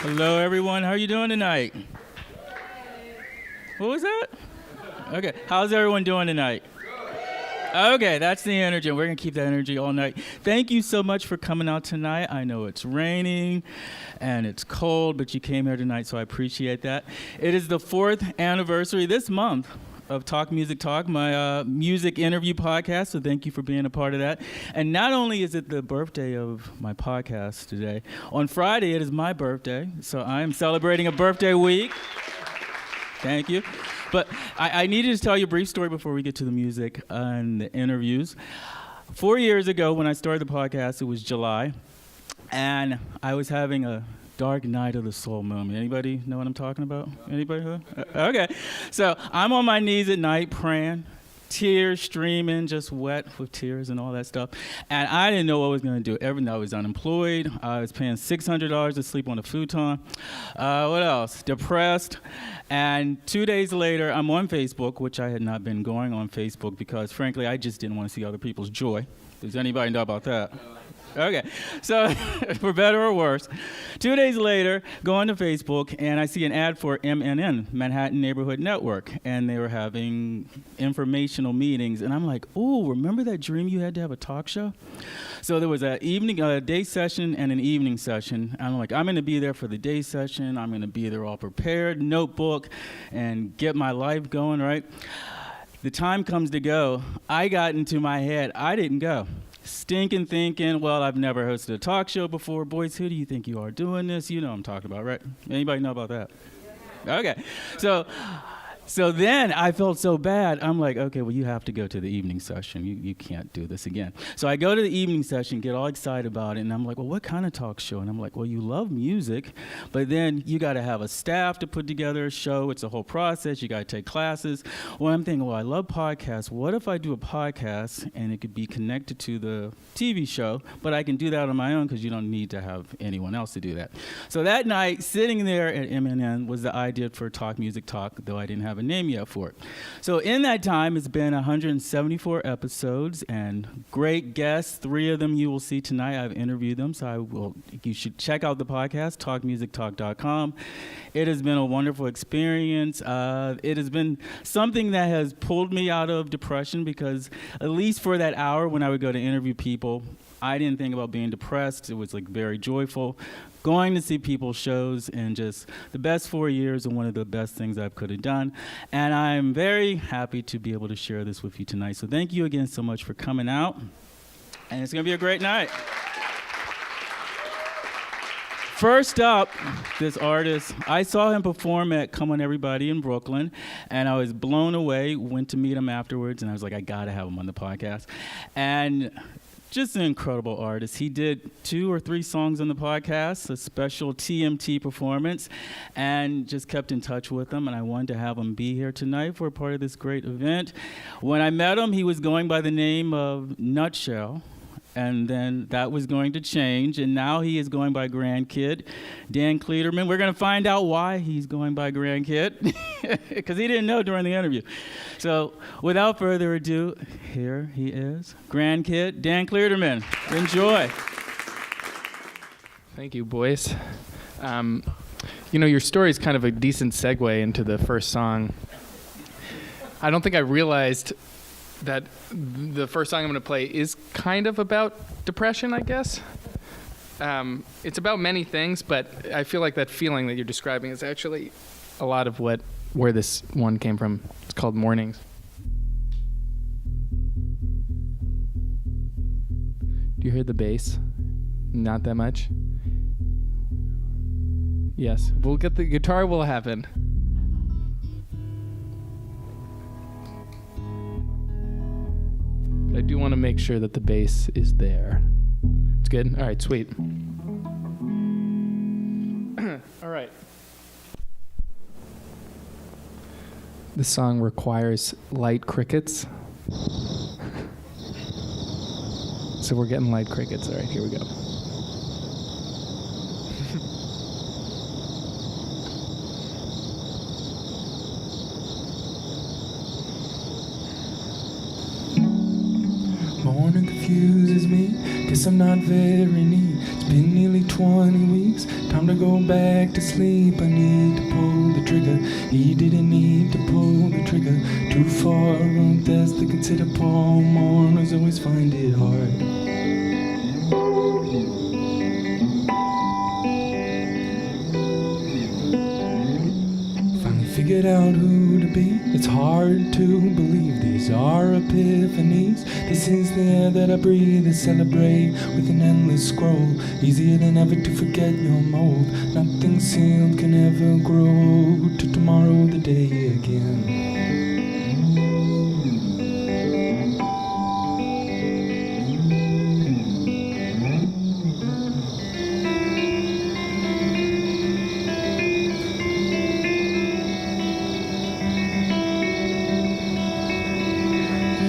Hello, everyone. How are you doing tonight? What was that? Okay. How's everyone doing tonight? Okay, that's the energy. We're going to keep that energy all night. Thank you so much for coming out tonight. I know it's raining and it's cold, but you came here tonight, so I appreciate that. It is the 4th anniversary this month of Talk Music Talk, my music interview podcast, so thank you for being a part of that. And not only is it the birthday of my podcast today, on Friday it is my birthday, so I am celebrating a birthday week. Thank you. But I needed to tell you a brief story before we get to the music and the interviews. 4 years ago when I started the podcast, it was July, and I was having a dark night of the soul moment. Anybody know what I'm talking about? Anybody? Okay. So I'm on my knees at night praying, tears streaming, just wet with tears and all that stuff. And I didn't know what I was going to do. Every night I was unemployed. I was paying $600 to sleep on a futon. What else? Depressed. And 2 days later, I'm on Facebook, which I had not been going on Facebook because, frankly, I just didn't want to see other people's joy. Does anybody know about that? Okay, so for better or worse, 2 days later, go onto Facebook, and I see an ad for MNN, Manhattan Neighborhood Network, and they were having informational meetings, and I'm like, oh, remember that dream you had to have a talk show? So there was a day session and an evening session. I'm like, I'm going to be there for the day session. I'm going to be there all prepared, notebook, and get my life going, right? The time comes to go. I got into my head. I didn't go. Stinking thinking, well, I've never hosted a talk show before. Boys, who do you think you are doing this? You know what I'm talking about, right? Anybody know about that? Okay. So then I felt so bad. I'm like, okay, well, you have to go to the evening session. You can't do this again. So I go to the evening session, get all excited about it, and I'm like, well, what kind of talk show? And I'm like, well, you love music, but then you got to have a staff to put together a show. It's a whole process. You got to take classes. Well, I'm thinking, well, I love podcasts. What if I do a podcast and it could be connected to the TV show, but I can do that on my own because you don't need to have anyone else to do that. So that night, sitting there at MNN was the idea for Talk Music Talk, though I didn't have a name yet for it. So in that time, it's been 174 episodes and great guests. 3 of them you will see tonight. I've interviewed them, so you should check out the podcast, talkmusictalk.com. It has been a wonderful experience. It has been something that has pulled me out of depression because at least for that hour when I would go to interview people, I didn't think about being depressed. It was like very joyful. Going to see people's shows and just the best 4 years and one of the best things I could have done. And I'm very happy to be able to share this with you tonight. So thank you again so much for coming out. And it's going to be a great night. First up, this artist, I saw him perform at Come On Everybody in Brooklyn, and I was blown away, went to meet him afterwards, and I was like, I got to have him on the podcast. And just an incredible artist. He did 2 or 3 songs on the podcast, a special TMT performance, and just kept in touch with him, and I wanted to have him be here tonight for a part of this great event. When I met him, he was going by the name of Nutshell, and then that was going to change, and now he is going by Grandkid. Dan Cleaterman, we're going to find out why he's going by Grandkid, because he didn't know during the interview. So without further ado, here he is, Grandkid, Dan Cleaterman. Enjoy. Thank you, boys. Your story is kind of a decent segue into the first song. I don't think I realized that the first song I'm going to play is kind of about depression, I guess. It's about many things, but I feel like that feeling that you're describing is actually a lot of where this one came from. It's called Mornings. Do you hear the bass? Not that much? Yes. We'll get the guitar will happen. I do want to make sure that the bass is there. It's good? All right, sweet. All right. This song requires light crickets. So we're getting light crickets. All right, here we go. Morning confuses me, Guess I'm not very neat. It's been nearly 20 weeks. Time to go back to sleep. I need to pull the trigger. He didn't need to pull the trigger. Too far on death to consider. Paul mourners always find it hard. Figured out who to be. It's hard to believe these are epiphanies. This is the air that I breathe and celebrate with an endless scroll. Easier than ever to forget your mold. Nothing sealed can ever grow. To tomorrow the day again.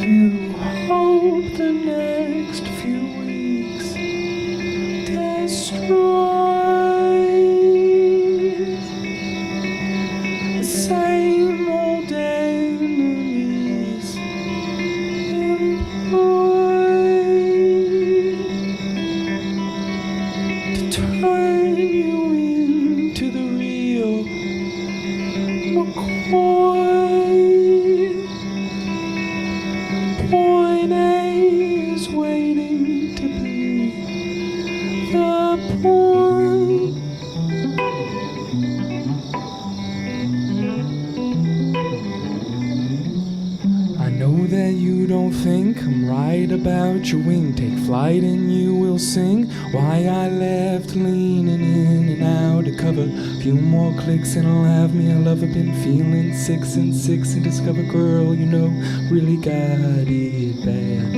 You hope the next few weeks destroys the same old enemies employed to turn you into the real McCoy. Point A is waiting to be the point. I know that you don't think I'm right about your wing. Take flight and you will sing why I left leaning in and out of cover. Few more clicks and I'll have me a lover. Been feeling 6 and 6 and discover girl, you know, really got it bad.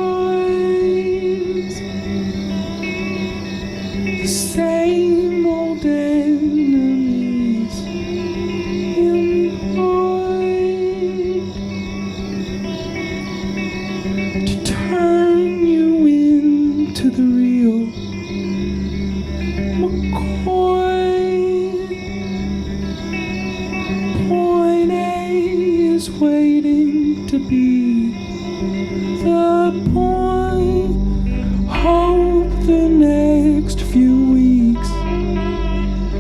Destroys the same old enemies employed to turn you into the real McCoy. Point A is waiting to be the point. Hope the next few weeks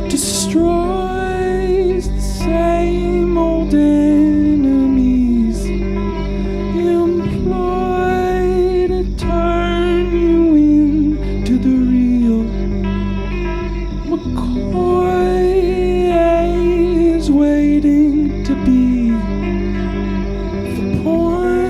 destroys the same old enemies employed to turn you into the real McCoy. Is waiting to be the point.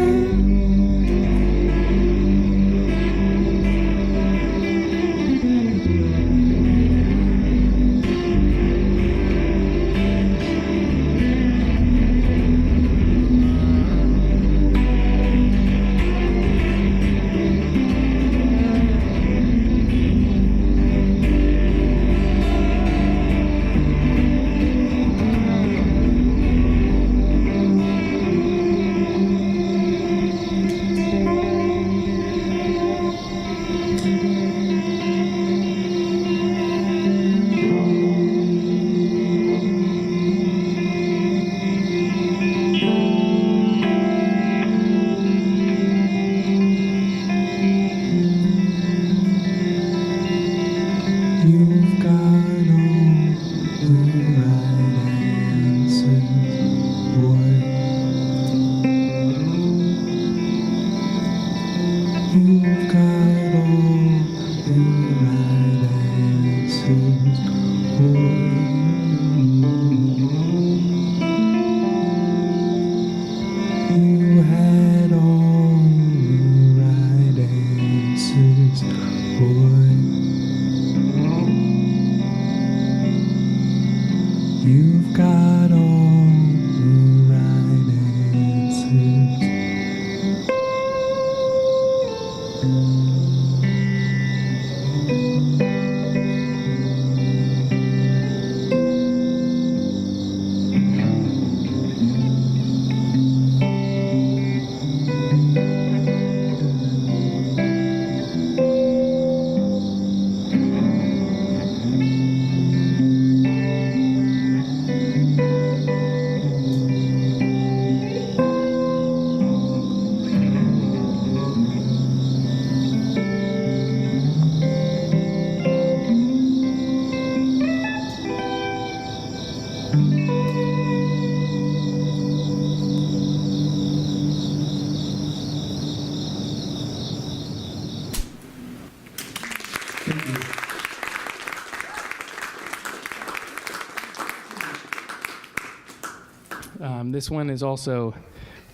This one is also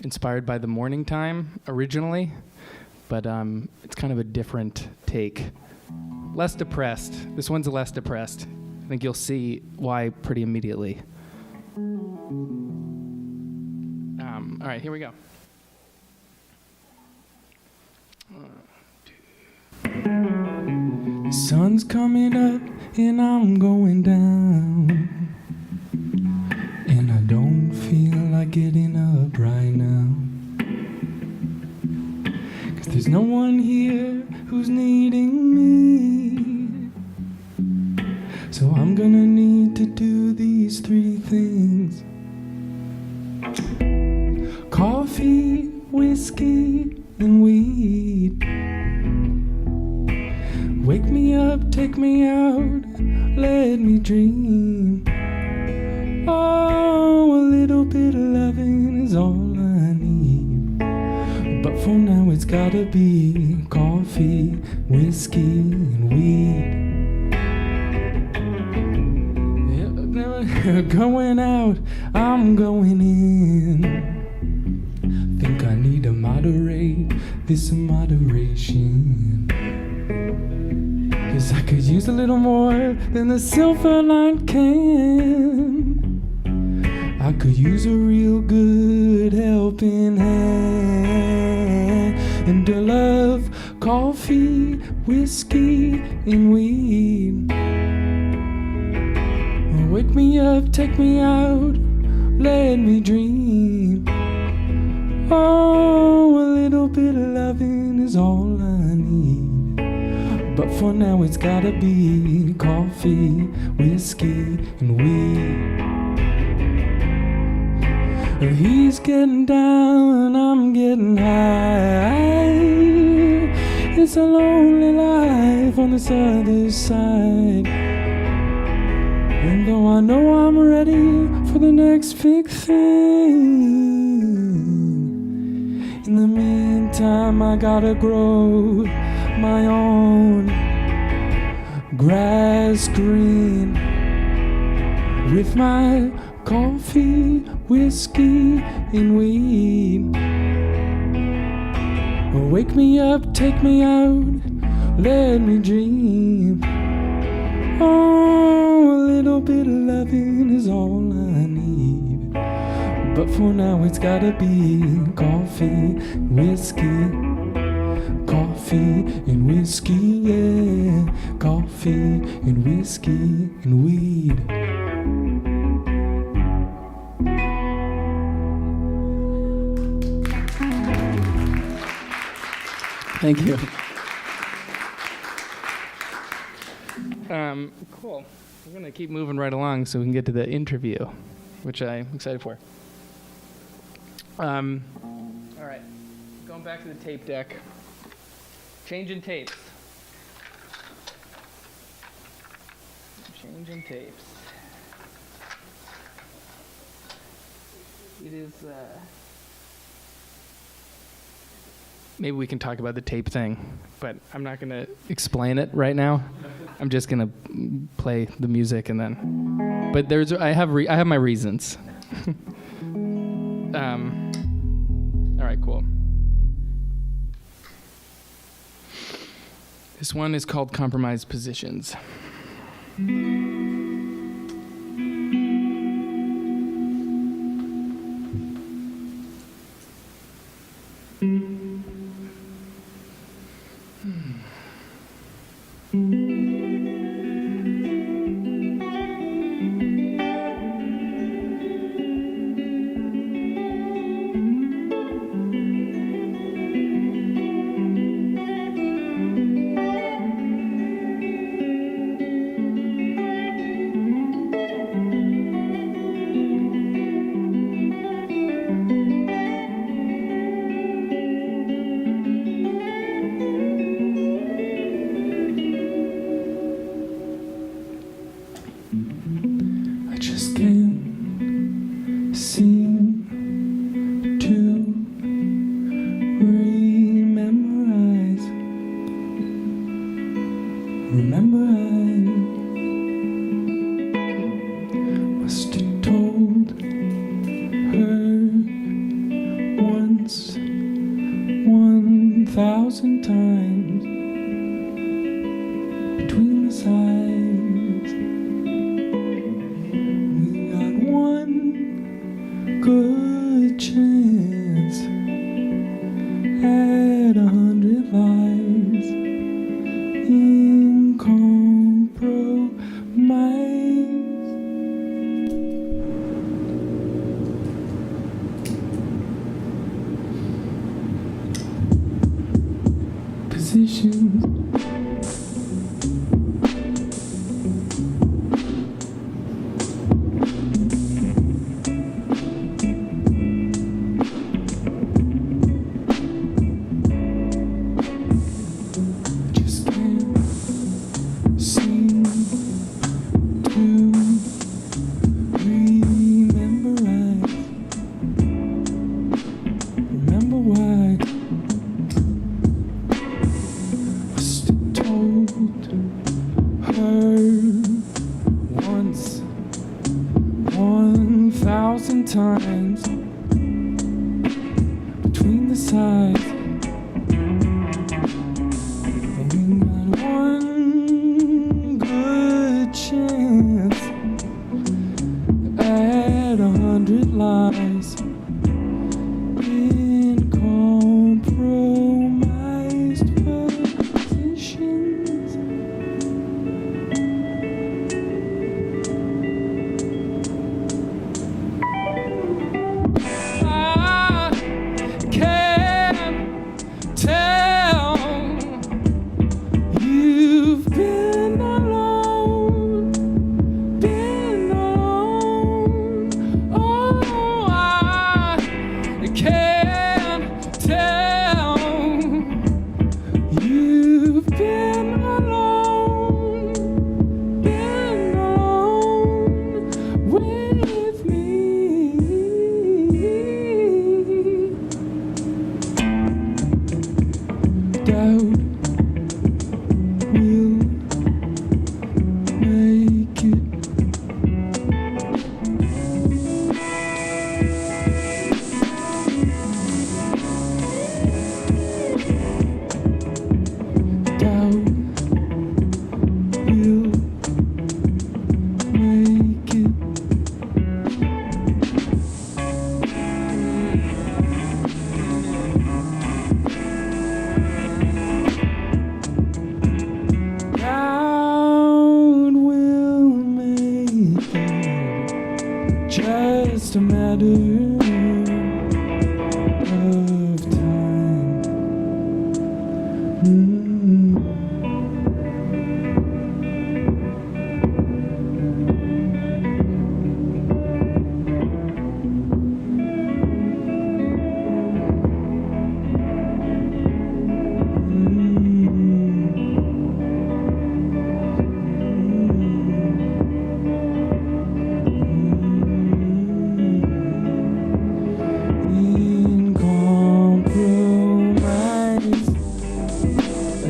inspired by The Morning Time originally, but it's kind of a different take. Less depressed. This one's less depressed. I think you'll see why pretty immediately. All right, here we go. Sun's coming up and I'm going down, and I don't feel like getting up right now, 'cause there's no one here who's needing me. So I'm gonna need to do these three things: coffee, whiskey, and weed. Wake me up, take me out, let me dream. Oh, a little bit of loving is all I need. But for now it's gotta be coffee, whiskey, and weed. Yeah, going out, I'm going in. Think I need to moderate this moderation, 'cause I could use a little more than the silver line can. I could use a real good helping hand. And I love coffee, whiskey, and weed. Wake me up, take me out, let me dream. Oh, a little bit of loving is all I need. But for now it's gotta be coffee, whiskey, and weed. He's getting down, I'm getting high. It's a lonely life on this other side. And though I know I'm ready for the next big thing, in the meantime I gotta grow my own grass green with my coffee, whiskey, and weed. Wake me up, take me out, let me dream. Oh, a little bit of loving is all I need. But for now it's gotta be coffee, whiskey, coffee and whiskey, yeah. Coffee and whiskey and weed. Thank you. Cool. We're going to keep moving right along so we can get to the interview, which I'm excited for. All right. Going back to the tape deck. Changing tapes. Changing tapes. It is... Maybe we can talk about the tape thing, but I'm not going to explain it right now. I'm just going to play the music and then. But I have my reasons. All right, cool. This one is called Compromised Positions. I just can't seem to rememberize. Remember I must have told her once, 1,000 times between the sides. Good chance at 100 lives in compromise. Positions. Once, 1,000 times between the sides. We got one good chance at 100 lies in compromised positions. Doubt will make it. Doubt will make it. Just a matter of time.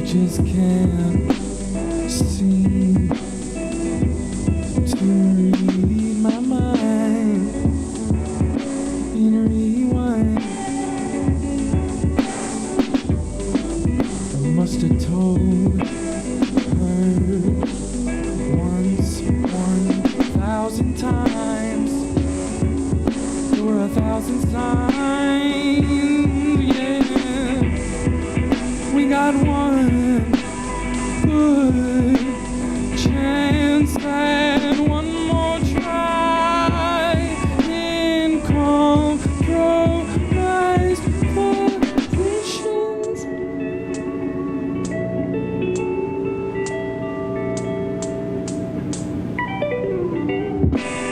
Just can't seem to read my mind in a rewind. I must have told her once, 1,000 times. There were 1,000 signs, yeah. We got one good chance and one more try in compromised conditions.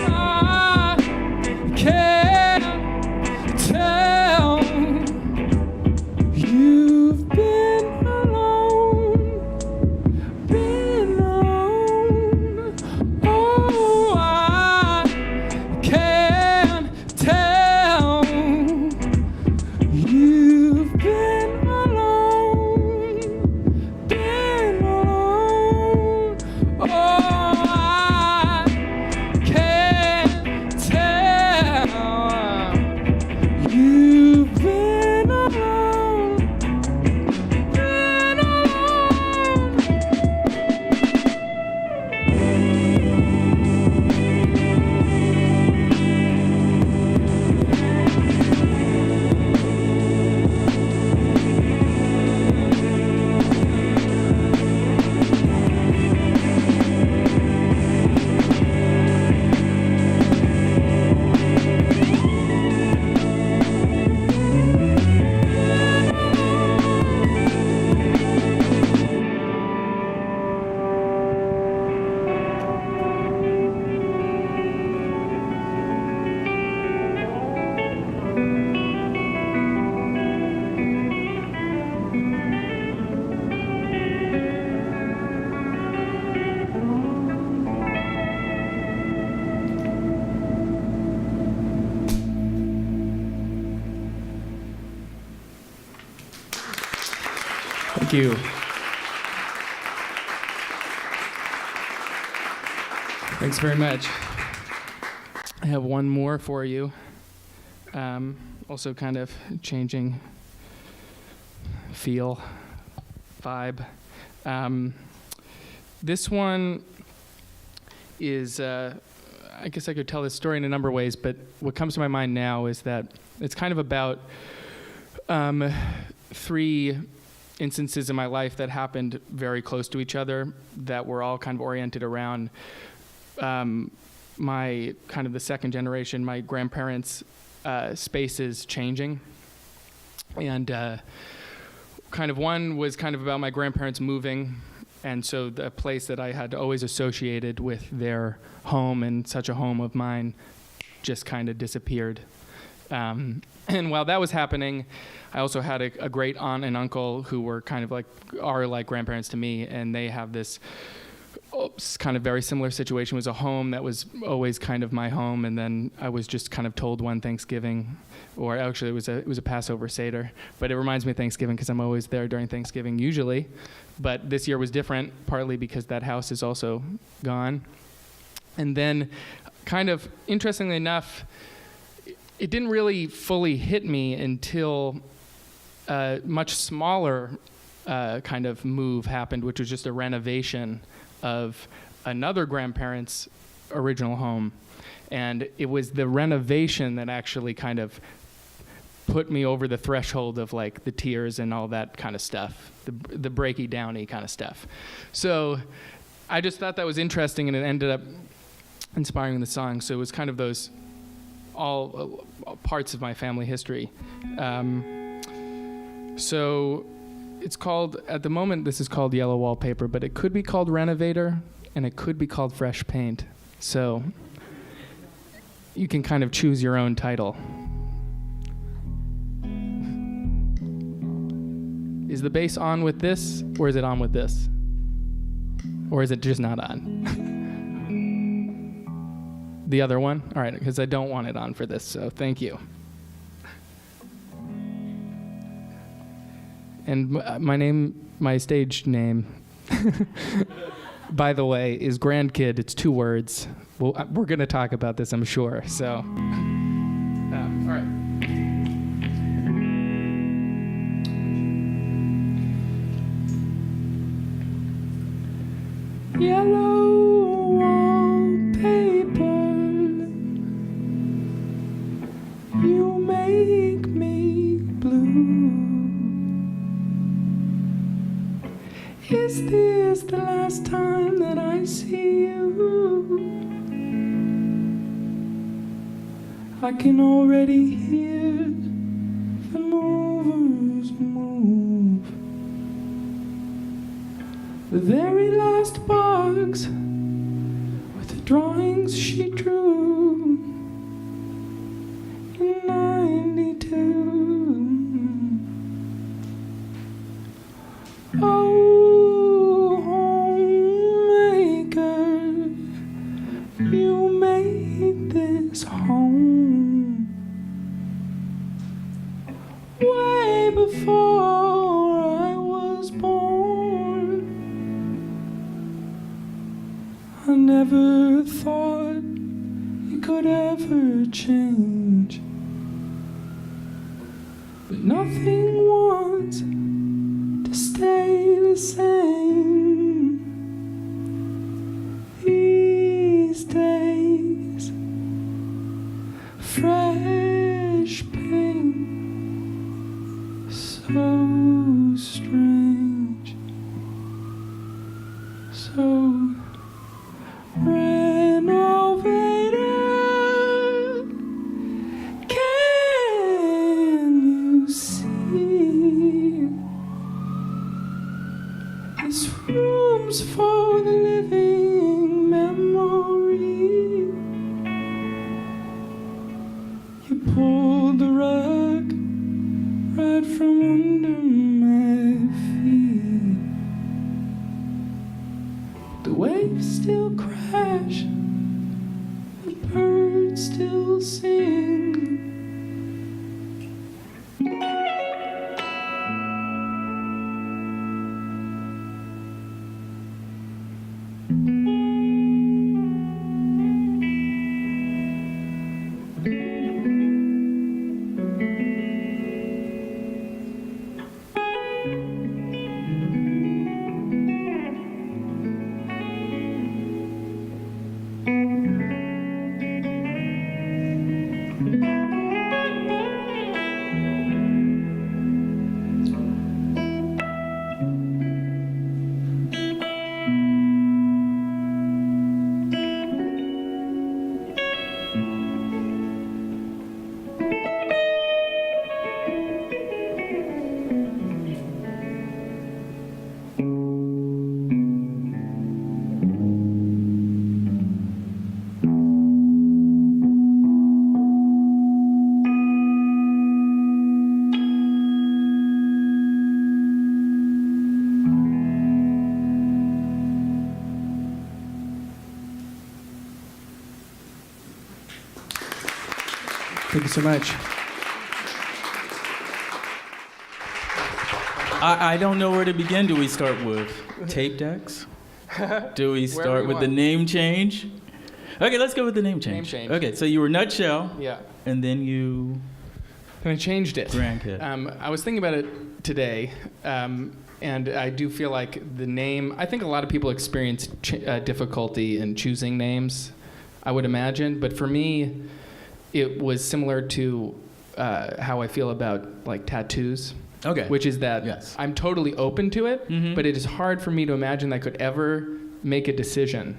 I can't tell you've been alone. Oh, I can tell you've been alone, Oh, I can tell you've been alone, Thank you. Thanks very much. I have one more for you. Also kind of changing feel, vibe. This one is, I guess I could tell this story in a number of ways, but what comes to my mind now is that it's kind of about three instances in my life that happened very close to each other that were all kind of oriented around my kind of the second generation, my grandparents' spaces changing. And kind of one was kind of about my grandparents moving, and so the place that I had always associated with their home and such a home of mine just kind of disappeared. And while that was happening, I also had a great aunt and uncle who were kind of like grandparents to me, and they have this kind of very similar situation. It was a home that was always kind of my home, and then I was just kind of told one Thanksgiving, or actually it was a Passover Seder, but it reminds me of Thanksgiving because I'm always there during Thanksgiving usually, but this year was different, partly because that house is also gone. And then kind of interestingly enough, it didn't really fully hit me until a much smaller kind of move happened, which was just a renovation of another grandparent's original home. And it was the renovation that actually kind of put me over the threshold of like the tears and all that kind of stuff, the breaky downy kind of stuff. So I just thought that was interesting, and it ended up inspiring the song. So it was kind of those all parts of my family history. So it's called, at the moment, this is called Yellow Wallpaper, but it could be called Renovator, and it could be called Fresh Paint. So you can kind of choose your own title. Is the bass on with this, or is it on with this? Or is it just not on? The other one? All right, because I don't want it on for this, so thank you. And my stage name, by the way, is Grandkid. It's 2 words. Well, we're going to talk about this, I'm sure. So, all right. Yellow wallpaper, you make me blue. Is this the last time that I see you? I can already hear the movers move. The very last box with the drawings she drew in '92. Oh, homemaker, you made this home way before I was born. I never thought you could ever change, but nothing wants to stay the same these days. Fresh paint, so strange, so renovated. Can you see? This room's for the living memory. You pulled the rug right from under my feet. The waves still crash, the birds still sing. Thank you so much. I don't know where to begin. Do we start with tape decks? Do we start we with the want. name change? Okay, let's go with the name change. Name change. Okay, so you were Nutshell, Yeah. and then you And I changed it. Grandkid. I was thinking about it today, and I do feel like the name. I think a lot of people experience difficulty in choosing names, I would imagine. But for me, it was similar to how I feel about like tattoos. Okay. Which is that Yes. I'm totally open to it, Mhm. but it is hard for me to imagine that I could ever make a decision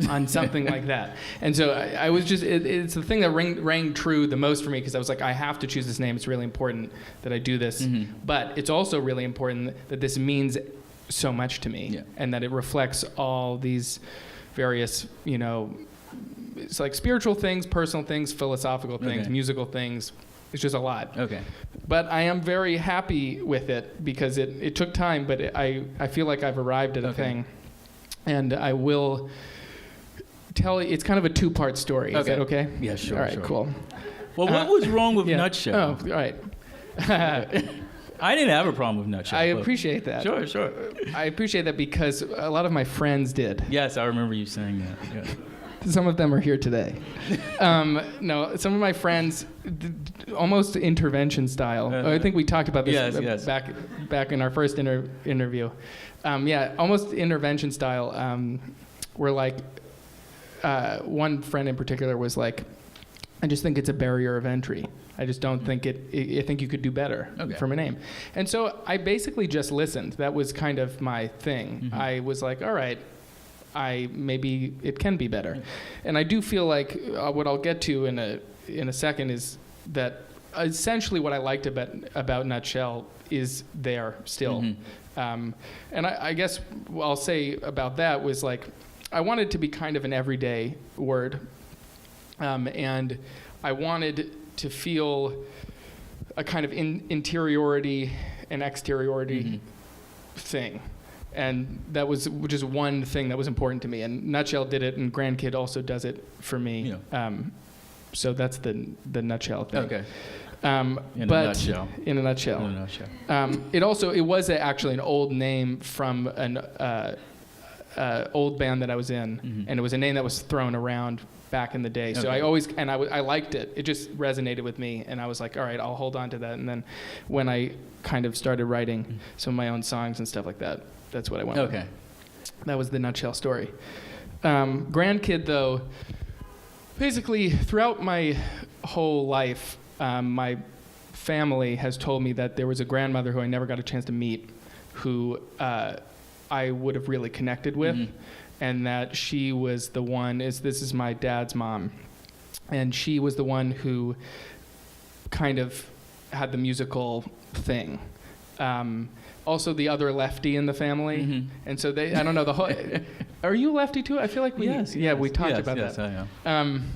on something like that. And so I was just, it's the thing that rang true the most for me, because I was like, I have to choose this name. It's really important that I do this. Mhm. But it's also really important that this means so much to me, Yeah. and that it reflects all these various, it's like spiritual things, personal things, philosophical things, Okay. musical things. It's just a lot. Okay. But I am very happy with it because it took time, but I feel like I've arrived at a Okay. thing. And I will tell you, it's kind of a two-part story. Is that okay? Yeah, sure. All right, sure. cool. Well, what was wrong with Yeah. Nutshell? Oh, all right. I didn't have a problem with Nutshell. I but- appreciate that. Sure, sure. I appreciate that because a lot of my friends did. Yes, I remember you saying that. Yeah. Some of them are here today. No, some of my friends, almost intervention style. I think we talked about this Yes. back in our first interview. Yeah, almost intervention style. Where like one friend in particular was like, I just think it's a barrier of entry. I just don't think I think you could do better from a name. And so I basically just listened. That was kind of my thing. I was like, all right, maybe it can be better. And I do feel like what I'll get to in a second is that essentially what I liked about Nutshell is there still. And I guess what I'll say about that was like, I wanted to be kind of an everyday word. And I wanted to feel a kind of interiority and exteriority thing. And that was just one thing that was important to me. And Nutshell did it, and Grandkid also does it for me. Yeah. So that's the Nutshell thing. Okay. In a nutshell. In a nutshell. It was actually an old name from an old band that I was in, and it was a name that was thrown around back in the day. So I always, and I liked it. It just resonated with me, and I was like, all right, I'll hold on to that. And then when I kind of started writing some of my own songs and stuff like that, that's what I went with. That was the Nutshell story. Grandkid, though, basically throughout my whole life, my family has told me that there was a grandmother who I never got a chance to meet, who I would have really connected with, and that she was the one. This is my dad's mom, and she was the one who kind of had the musical thing. Also, the other lefty in the family, and so I don't know the whole. Are you lefty too? I feel like we talked about that. Yes, I am.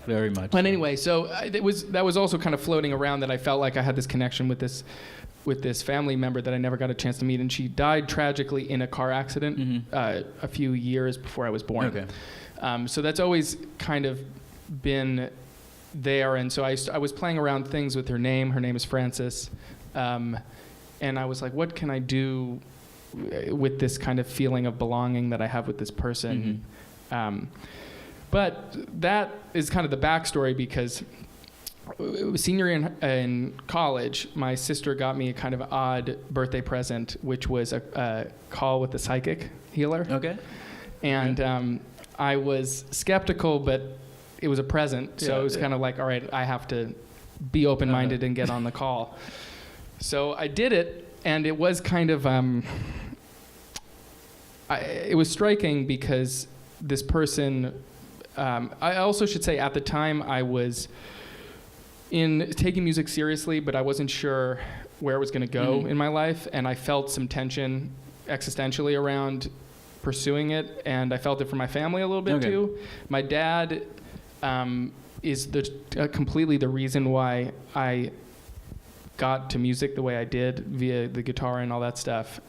Very much. But anyway, so that was also kind of floating around, that I felt like I had this connection with this family member that I never got a chance to meet, and she died tragically in a car accident a few years before I was born. Okay. So that's always kind of been there, and so I was playing around things with her name. Her name is Frances, and I was like, what can I do with this kind of feeling of belonging that I have with this person? But that is kind of the backstory, because senior in college, my sister got me a kind of odd birthday present, which was a call with a psychic healer. Okay. And I was skeptical, but it was a present, so it was kind of like, all right, I have to be open-minded and get on the call. So I did it, and it was kind of, it was striking, because this person, I also should say at the time I was taking music seriously, but I wasn't sure where it was going to go in my life, and I felt some tension existentially around pursuing it, and I felt it for my family a little bit too. My dad is completely the reason why I got to music the way I did, via the guitar and all that stuff.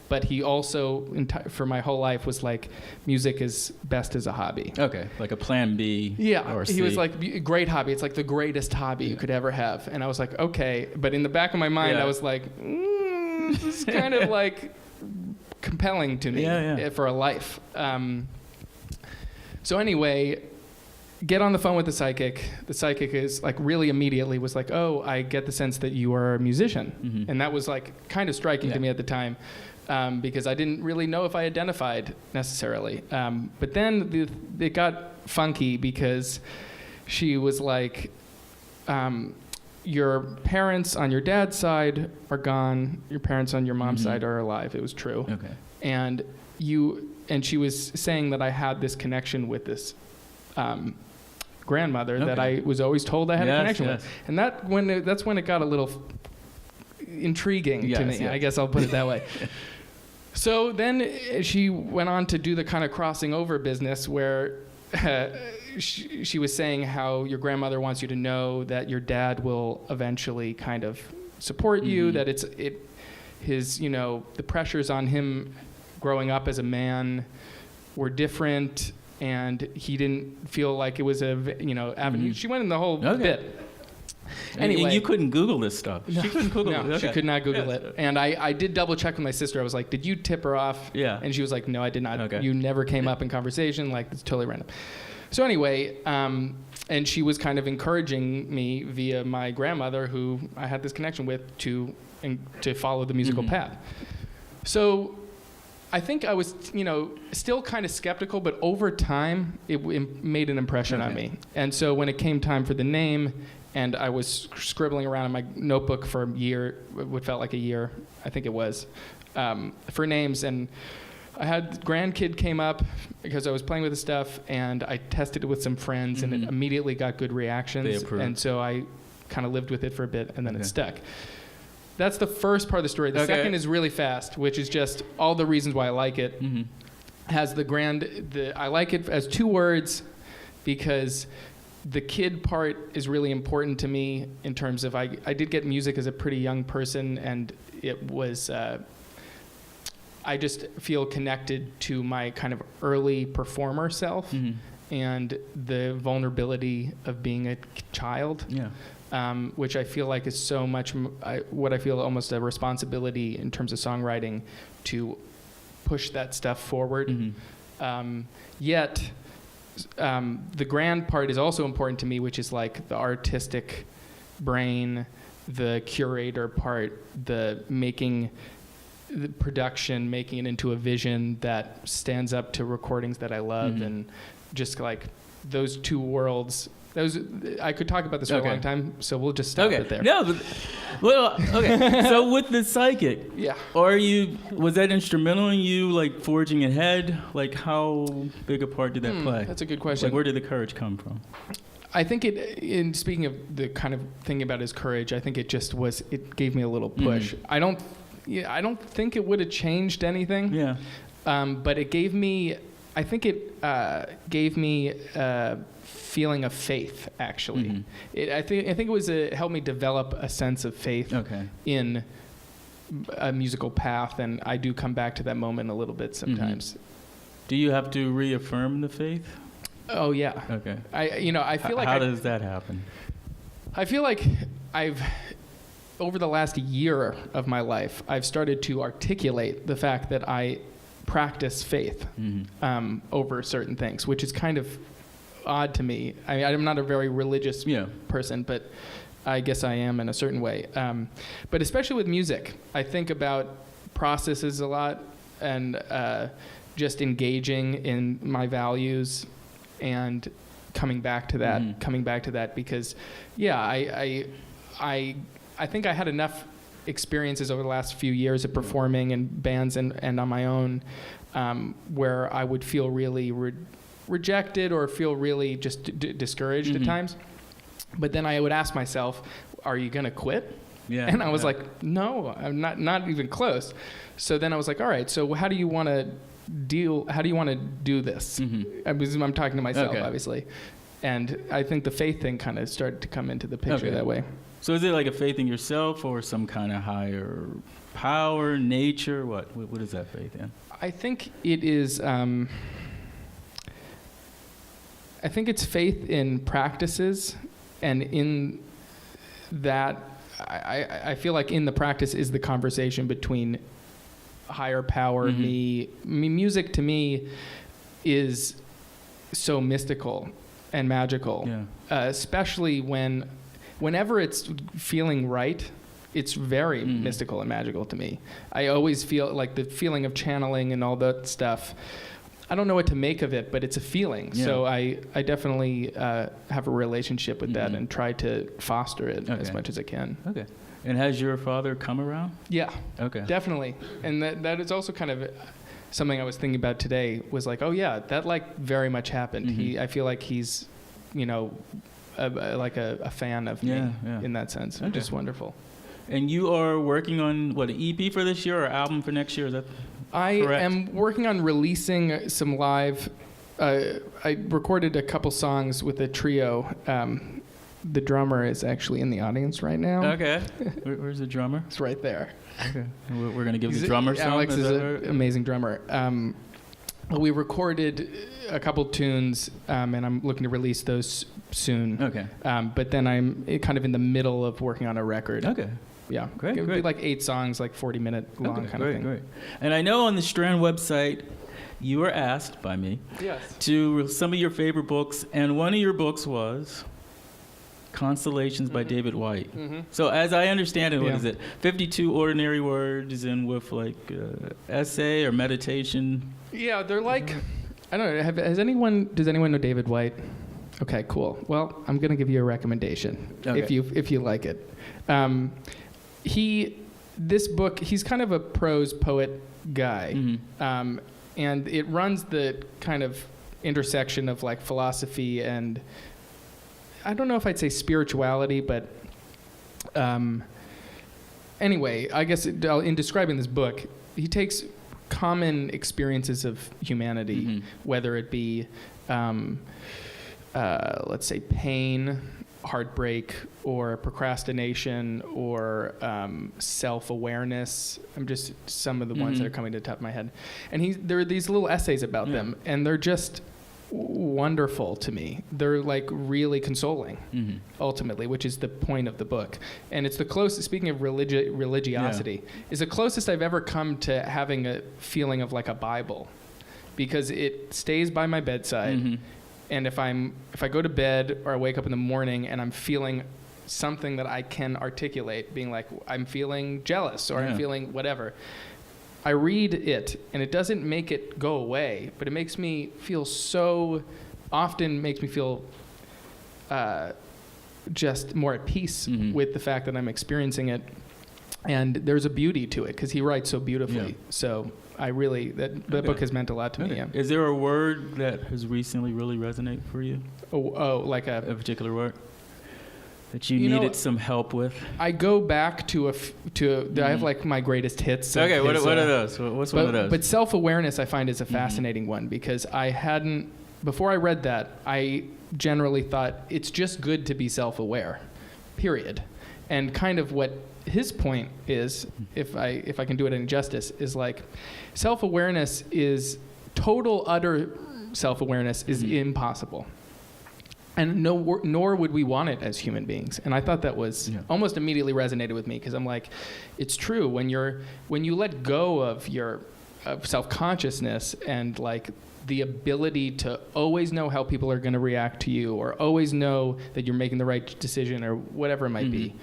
But he also, for my whole life, was like, music is best as a hobby. Okay, like a plan B. Yeah, or C. He was like, great hobby. It's like the greatest hobby you could ever have. And I was like, okay. But in the back of my mind, I was like, this is kind of like compelling to me for a life. So anyway, get on the phone with the psychic. The psychic is like, really immediately was like, oh, I get the sense that you are a musician. And that was like kind of striking to me at the time, because I didn't really know if I identified necessarily. But then it got funky, because she was like, your parents on your dad's side are gone, your parents on your mom's side are alive. It was true. Okay. And she was saying that I had this connection with this grandmother that I was always told I had a connection with. And that's when it got a little intriguing to me. I guess I'll put it that way. So then she went on to do the kind of crossing over business where she was saying how your grandmother wants you to know that your dad will eventually kind of support you, that his the pressures on him growing up as a man were different, and he didn't feel like it was avenue. She went in the whole bit. Anyway, and you couldn't Google this stuff. No, she couldn't Google it. She could not Google it. And I did double check with my sister. I was like, did you tip her off? Yeah. And she was like, no, I did not. Okay. You never came up in conversation. Like, it's totally random. So anyway, and she was kind of encouraging me via my grandmother, who I had this connection with, to follow the musical path. So I think I was, still kind of skeptical, but over time, it made an impression on me. And so when it came time for the name, and I was scribbling around in my notebook for a year, what felt like a year, I think it was, for names, and I had Grandkid came up because I was playing with the stuff, and I tested it with some friends, and it immediately got good reactions. They approved. And so I kind of lived with it for a bit, and then it stuck. That's the first part of the story. The second is really fast, which is just all the reasons why I like it. Has I like it as 2 words because the kid part is really important to me in terms of I did get music as a pretty young person, and it was I just feel connected to my kind of early performer self and the vulnerability of being a child. Yeah. Which I feel like is so much what I feel almost a responsibility in terms of songwriting to push that stuff forward. Yet, the grand part is also important to me, which is like the artistic brain, the curator part, the making the production, making it into a vision that stands up to recordings that I love, and just like those 2 worlds. I could talk about this for a long time, so we'll just stop it there. No, so with the psychic, was that instrumental in you like forging ahead? Like how big a part did that play? That's a good question. Like where did the courage come from? I think in speaking of the kind of thing about his courage, I think it gave me a little push. I don't think it would have changed anything. Yeah. But it gave me, I think it gave me feeling of faith, actually. I think it helped me develop a sense of faith in a musical path, and I do come back to that moment a little bit sometimes. Do you have to reaffirm the faith? Oh yeah. Okay. I feel like how does that happen? I feel like over the last year of my life, I've started to articulate the fact that I practice faith over certain things, which is kind of odd to me. I'm not a very religious person, but I guess I am in a certain way. But especially with music, I think about processes a lot and just engaging in my values and coming back to that because, I think I had enough experiences over the last few years of performing in bands and on my own where I would feel really rejected or feel really just discouraged at times. But then I would ask myself, are you going to quit? Yeah. And I was like, no, I'm not even close. So then I was like, all right, so how do you want to do this? I'm talking to myself, obviously. And I think the faith thing kind of started to come into the picture that way. So is it like a faith in yourself or some kind of higher power, nature? What is that faith in? I think it is... I think it's faith in practices, and in that, I feel like in the practice is the conversation between higher power, me. Music to me is so mystical and magical, especially whenever it's feeling right. It's very mystical and magical to me. I always feel like the feeling of channeling and all that stuff. I don't know what to make of it, but it's a feeling. Yeah. So I definitely have a relationship with that and try to foster it as much as I can. Okay. And has your father come around? Yeah. Okay. Definitely. And that is also kind of something I was thinking about today was like, oh yeah, that like very much happened. I feel like he's, like a fan of me in that sense, which is wonderful. And you are working on an EP for this year or album for next year? Is that I correct? am working on releasing some live. I recorded a couple songs with a trio. The drummer is actually in the audience right now. Okay. Where's the drummer? It's right there. Okay. We're going to give the drummer some. Alex is an amazing drummer. We recorded a couple tunes, and I'm looking to release those soon. Okay. But then I'm kind of in the middle of working on a record. Okay. Yeah. Great. It would be like 8 songs, like 40-minute long kind of thing. Great. And I know on the Strand website, you were asked by me to some of your favorite books, and one of your books was Constellations by Mm-hmm. David White. Mm-hmm. So as I understand it, what Yeah. is it? 52 ordinary words and with like essay or meditation. Yeah, they're like, I don't know. Does anyone know David White? Okay, cool. Well, I'm gonna give you a recommendation Okay. if you like it. This book, he's kind of a prose poet guy, Mhm. and it runs the kind of intersection of like philosophy and I don't know if I'd say spirituality, but anyway, I guess in describing this book, he takes common experiences of humanity, Mhm. whether it be, let's say, pain, heartbreak, or procrastination, or self-awareness. I'm just some of the ones that are coming to the top of my head. And there are these little essays about Yeah. them, and they're just wonderful to me. They're like really consoling, Mhm. ultimately, which is the point of the book. And it's the closest, speaking of religiosity, is the closest I've ever come to having a feeling of like a Bible, because it stays by my bedside. Mhm. And if I go to bed or I wake up in the morning and I'm feeling something that I can articulate, being like, I'm feeling jealous or Yeah. I'm feeling whatever, I read it, and it doesn't make it go away, but it makes me feel just more at peace Mhm. with the fact that I'm experiencing it. And there's a beauty to it because he writes so beautifully. Yeah. So that book has meant a lot to me. Okay. Yeah. Is there a word that has recently really resonated for you? Like A particular word that you You know, needed some help with? I go back to I have like my greatest hits. of Okay, what his, are those? What's one of those? But self-awareness I find is a fascinating one because before I read that, I generally thought it's just good to be self-aware, period. And kind of what his point is, if I can do it any justice, is like self-awareness is utter self-awareness is impossible. And nor would we want it as human beings. And I thought that was almost immediately resonated with me because I'm like, it's true. When you let go of your self-consciousness and like the ability to always know how people are going to react to you or always know that you're making the right decision or whatever it might be,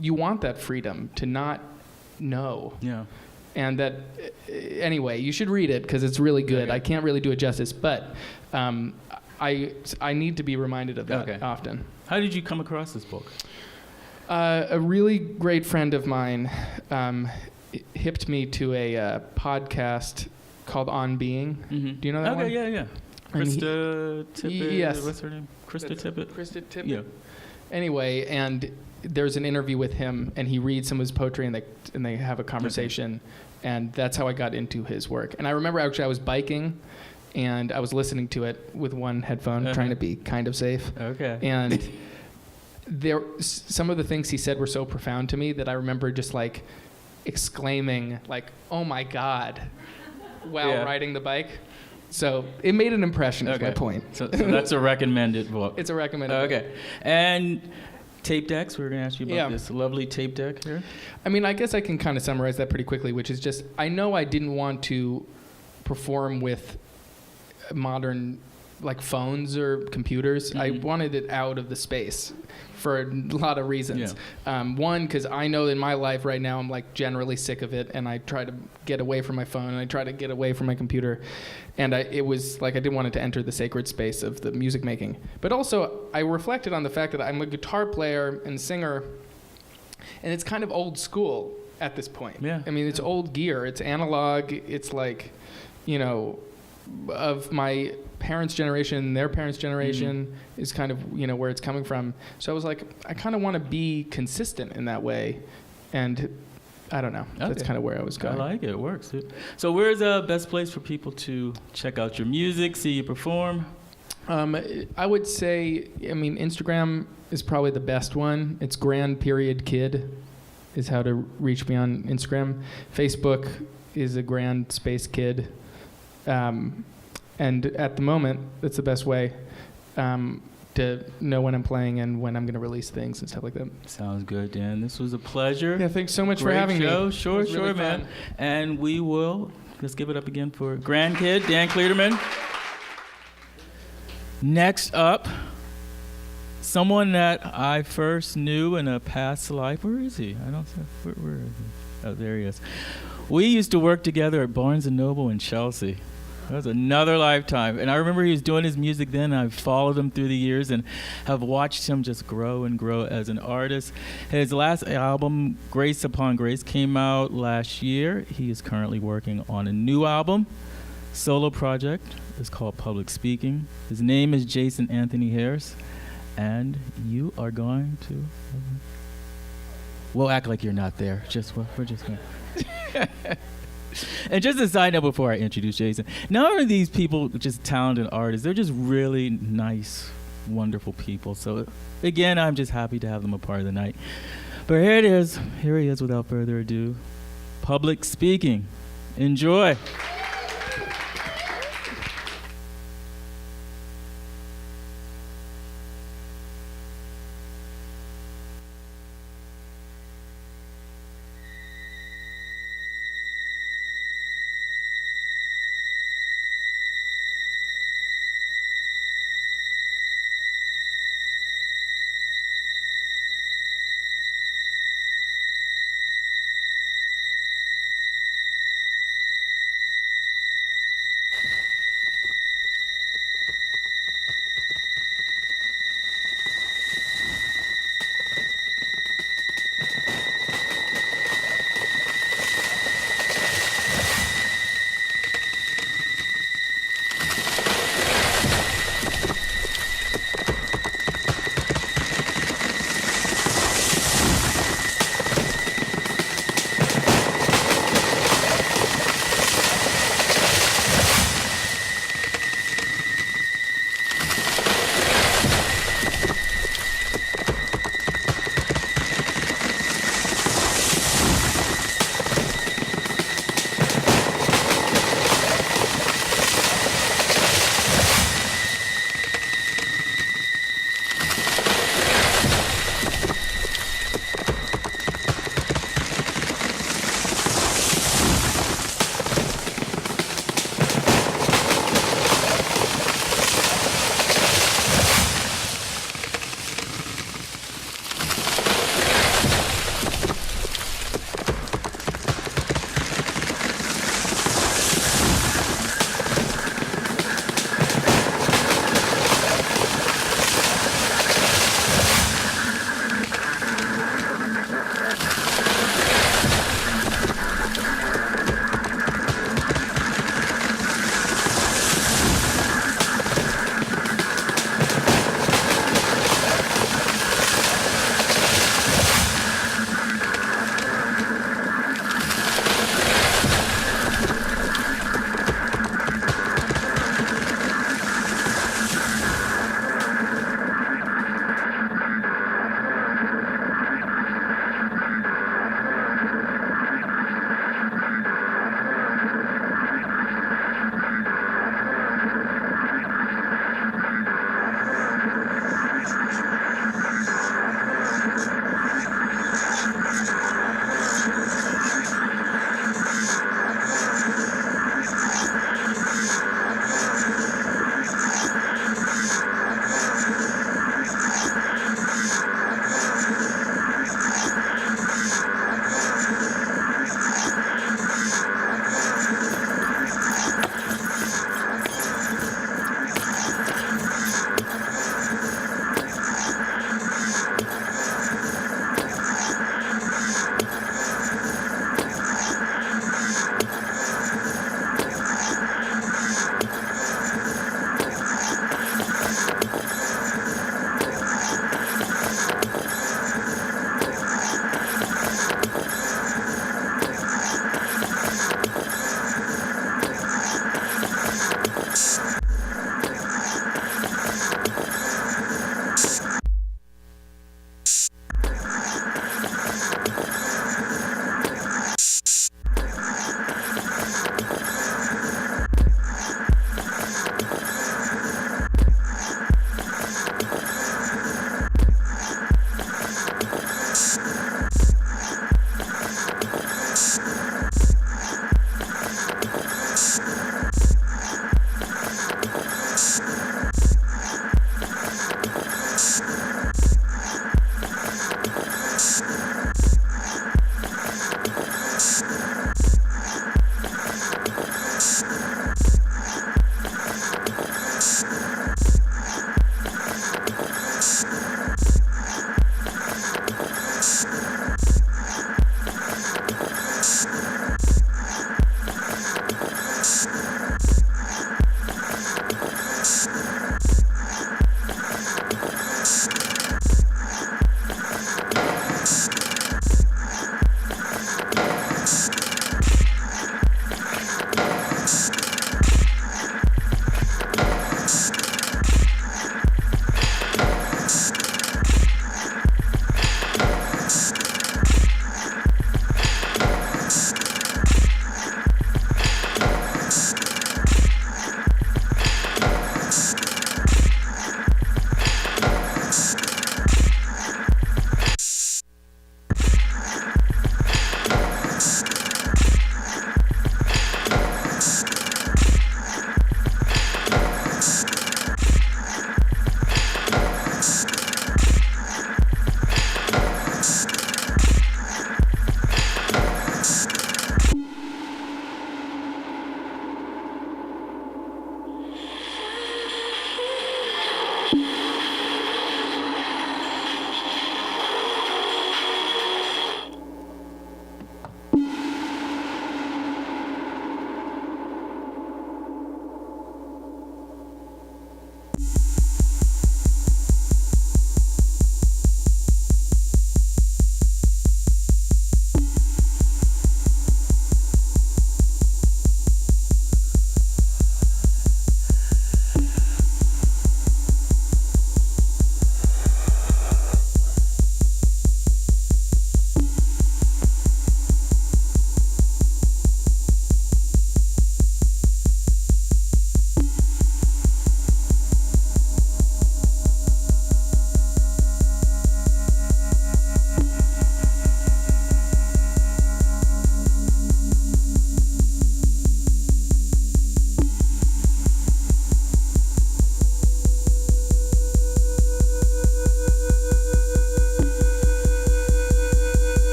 you want that freedom to not know. Yeah. And that, anyway, you should read it because it's really good. Okay. I can't really do it justice, but I need to be reminded of that often. How did you come across this book? A really great friend of mine hipped me to a podcast called On Being. Mm-hmm. Do you know that one? Okay, yeah. Krista Tippett. yes. What's her name? Krista Tippett. Krista Tippett. Yeah. Anyway, and there's an interview with him, and he reads some of his poetry, and they have a conversation, and that's how I got into his work. And I remember actually I was biking, and I was listening to it with one headphone, trying to be kind of safe. Okay. And some of the things he said were so profound to me that I remember just like exclaiming, like, "Oh my God," while riding the bike. So it made an impression. Is my point. So that's a recommended book. It's a recommended book. Okay. And tape decks. We were going to ask you about Yeah. this lovely tape deck here. I mean, I guess I can kind of summarize that pretty quickly, which is just I know I didn't want to perform with modern like phones or computers. I wanted it out of the space for a lot of reasons. One, because I know in my life right now I'm like generally sick of it, and I try to get away from my phone and I try to get away from my computer, and it was like I didn't want it to enter the sacred space of the music making. But also I reflected on the fact that I'm a guitar player and singer, and it's kind of old school at this point. Yeah. I mean, it's old gear. It's analog. It's like, you know, of my parents' generation, their parents' generation is kind of, you know, where it's coming from. So I was like, I kind of want to be consistent in that way. And I don't know. That's kind of where I was going. I like it. It works. So where's the best place for people to check out your music, see you perform? I would say, I mean, Instagram is probably the best one. It's grand.kid is how to reach me on Instagram. Facebook is a grand space kid. And at the moment, that's the best way to know when I'm playing and when I'm going to release things and stuff like that. Sounds good, Dan. This was a pleasure. Yeah, thanks so much Great for having show. me. Sure, It was really man. fun. And let's give it up again for Grand Kid, Dan Cleederman. Next up, someone that I first knew in a past life. Where is he? I don't see. Where is he? Oh, there he is. We used to work together at Barnes & Noble in Chelsea. That was another lifetime. And I remember he was doing his music then. I've followed him through the years and have watched him just grow and grow as an artist. His last album, Grace Upon Grace, came out last year. He is currently working on a new album. Solo project is called Public Speaking. His name is Jason Anthony Harris. And you are going to... We'll act like you're not there. We're just going to... And just a side note before I introduce Jason, not only are these people just talented artists, they're just really nice, wonderful people. So again, I'm just happy to have them a part of the night. But here it is. Here he is without further ado. Public Speaking. Enjoy.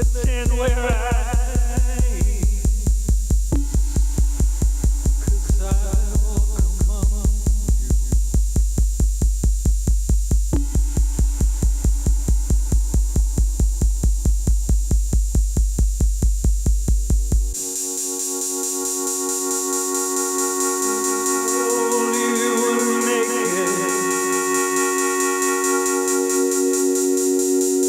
the tent where I eat. 'Cause I walk among you. Told you were naked.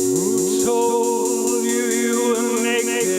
Who told you you were naked?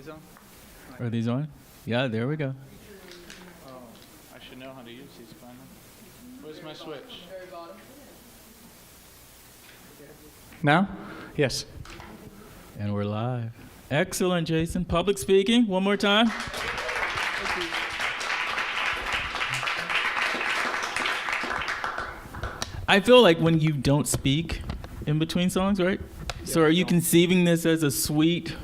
these on? Are these on? Yeah, there we go. Oh, I should know how to use these by now. Where's my switch? Now? Yes. And we're live. Excellent, Jason. Public speaking, one more time. I feel like when you don't speak in between songs, right? So are you conceiving this as a suite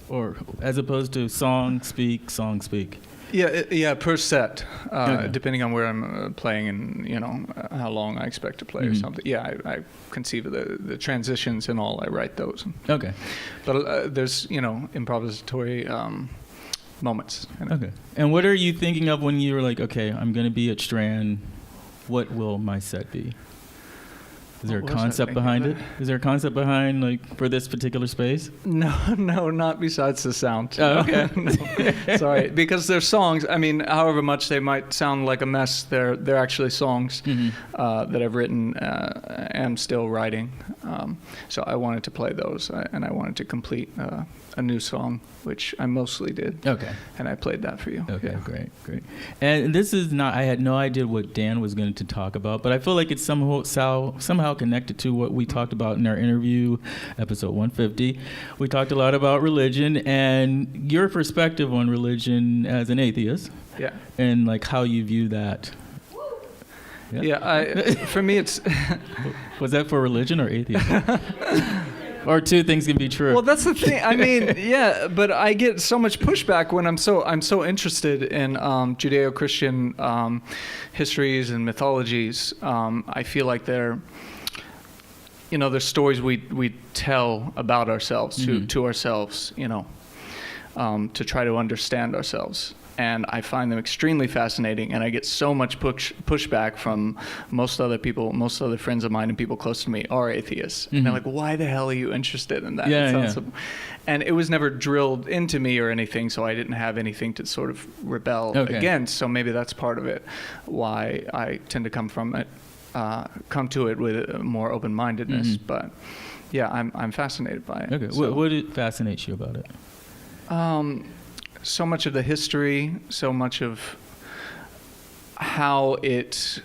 or as opposed to song, speak, song, speak? Yeah, per set, Okay. depending on where I'm playing and how long I expect to play or Mhm. something. Yeah, I conceive of the transitions and all. I write those, Okay. but there's improvisatory moments. in it. Okay. And what are you thinking of when you're like, okay, I'm going to be at Strand? What will my set be? Is there a What was I concept thinking behind of it? Is there a concept behind for this particular space? No, not besides the sound. Oh, okay. No. Sorry, because they're songs. I mean, however much they might sound like a mess, they're actually songs Mhm. that I've written and still writing. So I wanted to play those, and I wanted to complete a new song, which I mostly did, Okay. and I played that for you. Okay, Yeah. great. And this is not, I had no idea what Dan was going to talk about, but I feel like it's somehow connected to what we talked about in our interview, episode 150. We talked a lot about religion and your perspective on religion as an atheist Yeah. and like how you view that. Yeah. For me, it's Was that for religion or atheism? Or two things can be true. well. That's the thing. I mean, yeah, but I get so much pushback when I'm so interested in Judeo-Christian histories and mythologies. I feel like they're stories we tell about ourselves to ourselves. To try to understand ourselves. And I find them extremely fascinating, and I get so much pushback from most other friends of mine and people close to me are atheists. And they're like, why the hell are you interested in that? Yeah, It sounds yeah. so- and it was never drilled into me or anything, so I didn't have anything to sort of rebel Okay. against. So maybe that's part of it, why I tend to come to it with a more open-mindedness. Mhm. But yeah, I'm fascinated by it. Okay. So- What fascinates you about it? So much of the history, so much of how it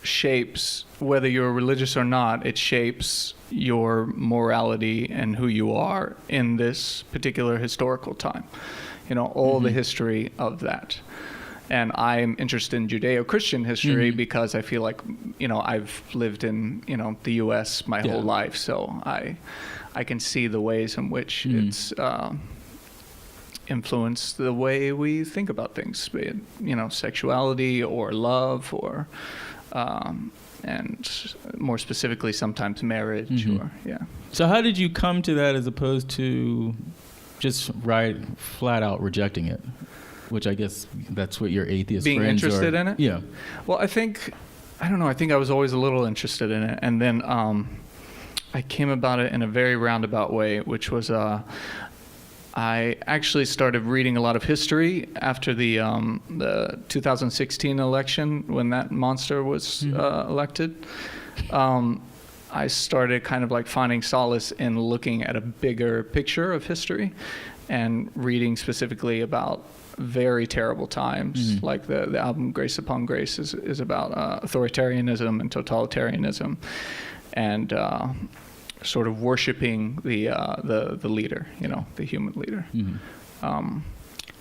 shapes, whether you're religious or not, it shapes your morality and who you are in this particular historical time. All the history of that. And I'm interested in Judeo-Christian history because I feel like, I've lived in, the U.S. my whole Yeah. life, so I can see the ways in which it's influence the way we think about things, be it, sexuality or love or, and more specifically, sometimes marriage or, yeah. So how did you come to that as opposed to just flat out rejecting it? Which I guess that's what your atheist Being friends interested are. in it? Yeah. Well, I don't know, I think I was always a little interested in it. And then I came about it in a very roundabout way, which was I actually started reading a lot of history after the 2016 election when that monster was elected. I started kind of like finding solace in looking at a bigger picture of history and reading specifically about very terrible times. Like the album Grace Upon Grace is about authoritarianism and totalitarianism and sort of worshiping the leader, the human leader.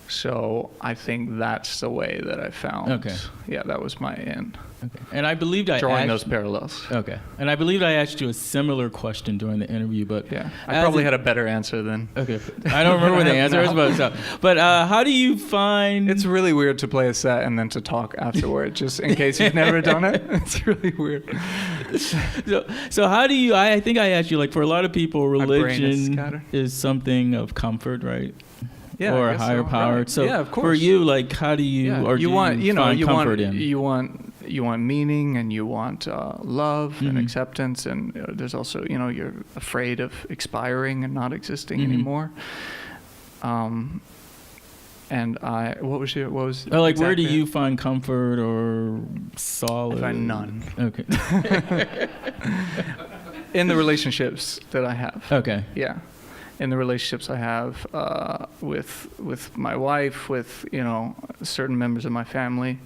So I think that's the way that I found. Okay. Yeah, that was my end. Okay. And I believed I Drawing asked, those parallels. Okay. And I believed I asked you a similar question during the interview, but Yeah, I as probably it- had a better answer than. Okay. I don't remember the answer, No. but how do you find? It's really weird to play a set and then to talk afterward, just in case you've never done it. It's really weird. So how do you? I think I asked you, like, for a lot of people, My brain is religion scattered. is something of comfort, right? Yeah, Or I a guess higher so, power. right. So yeah, of course. for you, like, how do you? Yeah. Or do want, you find you comfort want, in? you want meaning and you want love and Mhm. acceptance, and there's also you're afraid of expiring and not existing Mhm. anymore. And what was Or like, where do exactly you find comfort or solace? I find none Okay. in the relationships that I have. Okay. Yeah, in the relationships I have with my wife, with certain members of my family,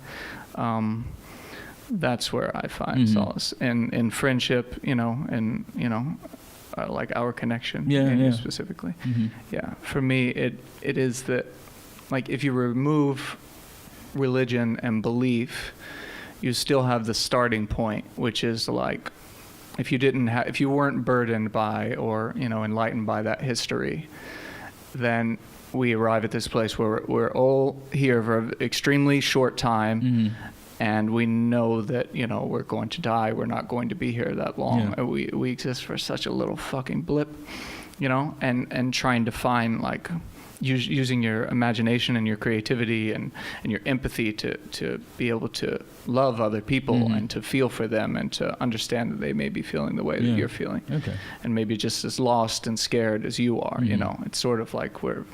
that's where I find Mhm. solace. In friendship, and like our connection, Yeah. specifically. Mhm. Yeah, for me, it is that, like, if you remove religion and belief, you still have the starting point, which is like, if you weren't burdened by or enlightened by that history, then we arrive at this place where we're all here for an extremely short time, Mm-hmm. and we know that, you know, we're going to die. We're not going to be here that long. Yeah. We exist for such a little fucking blip, you know, and trying to find, like, using your imagination and your creativity and your empathy to be able to love other people Mhm. and to feel for them and to understand that they may be feeling the way Yeah. that you're feeling, Okay. and maybe just as lost and scared as you are. You Mhm. know, it's sort of like we're,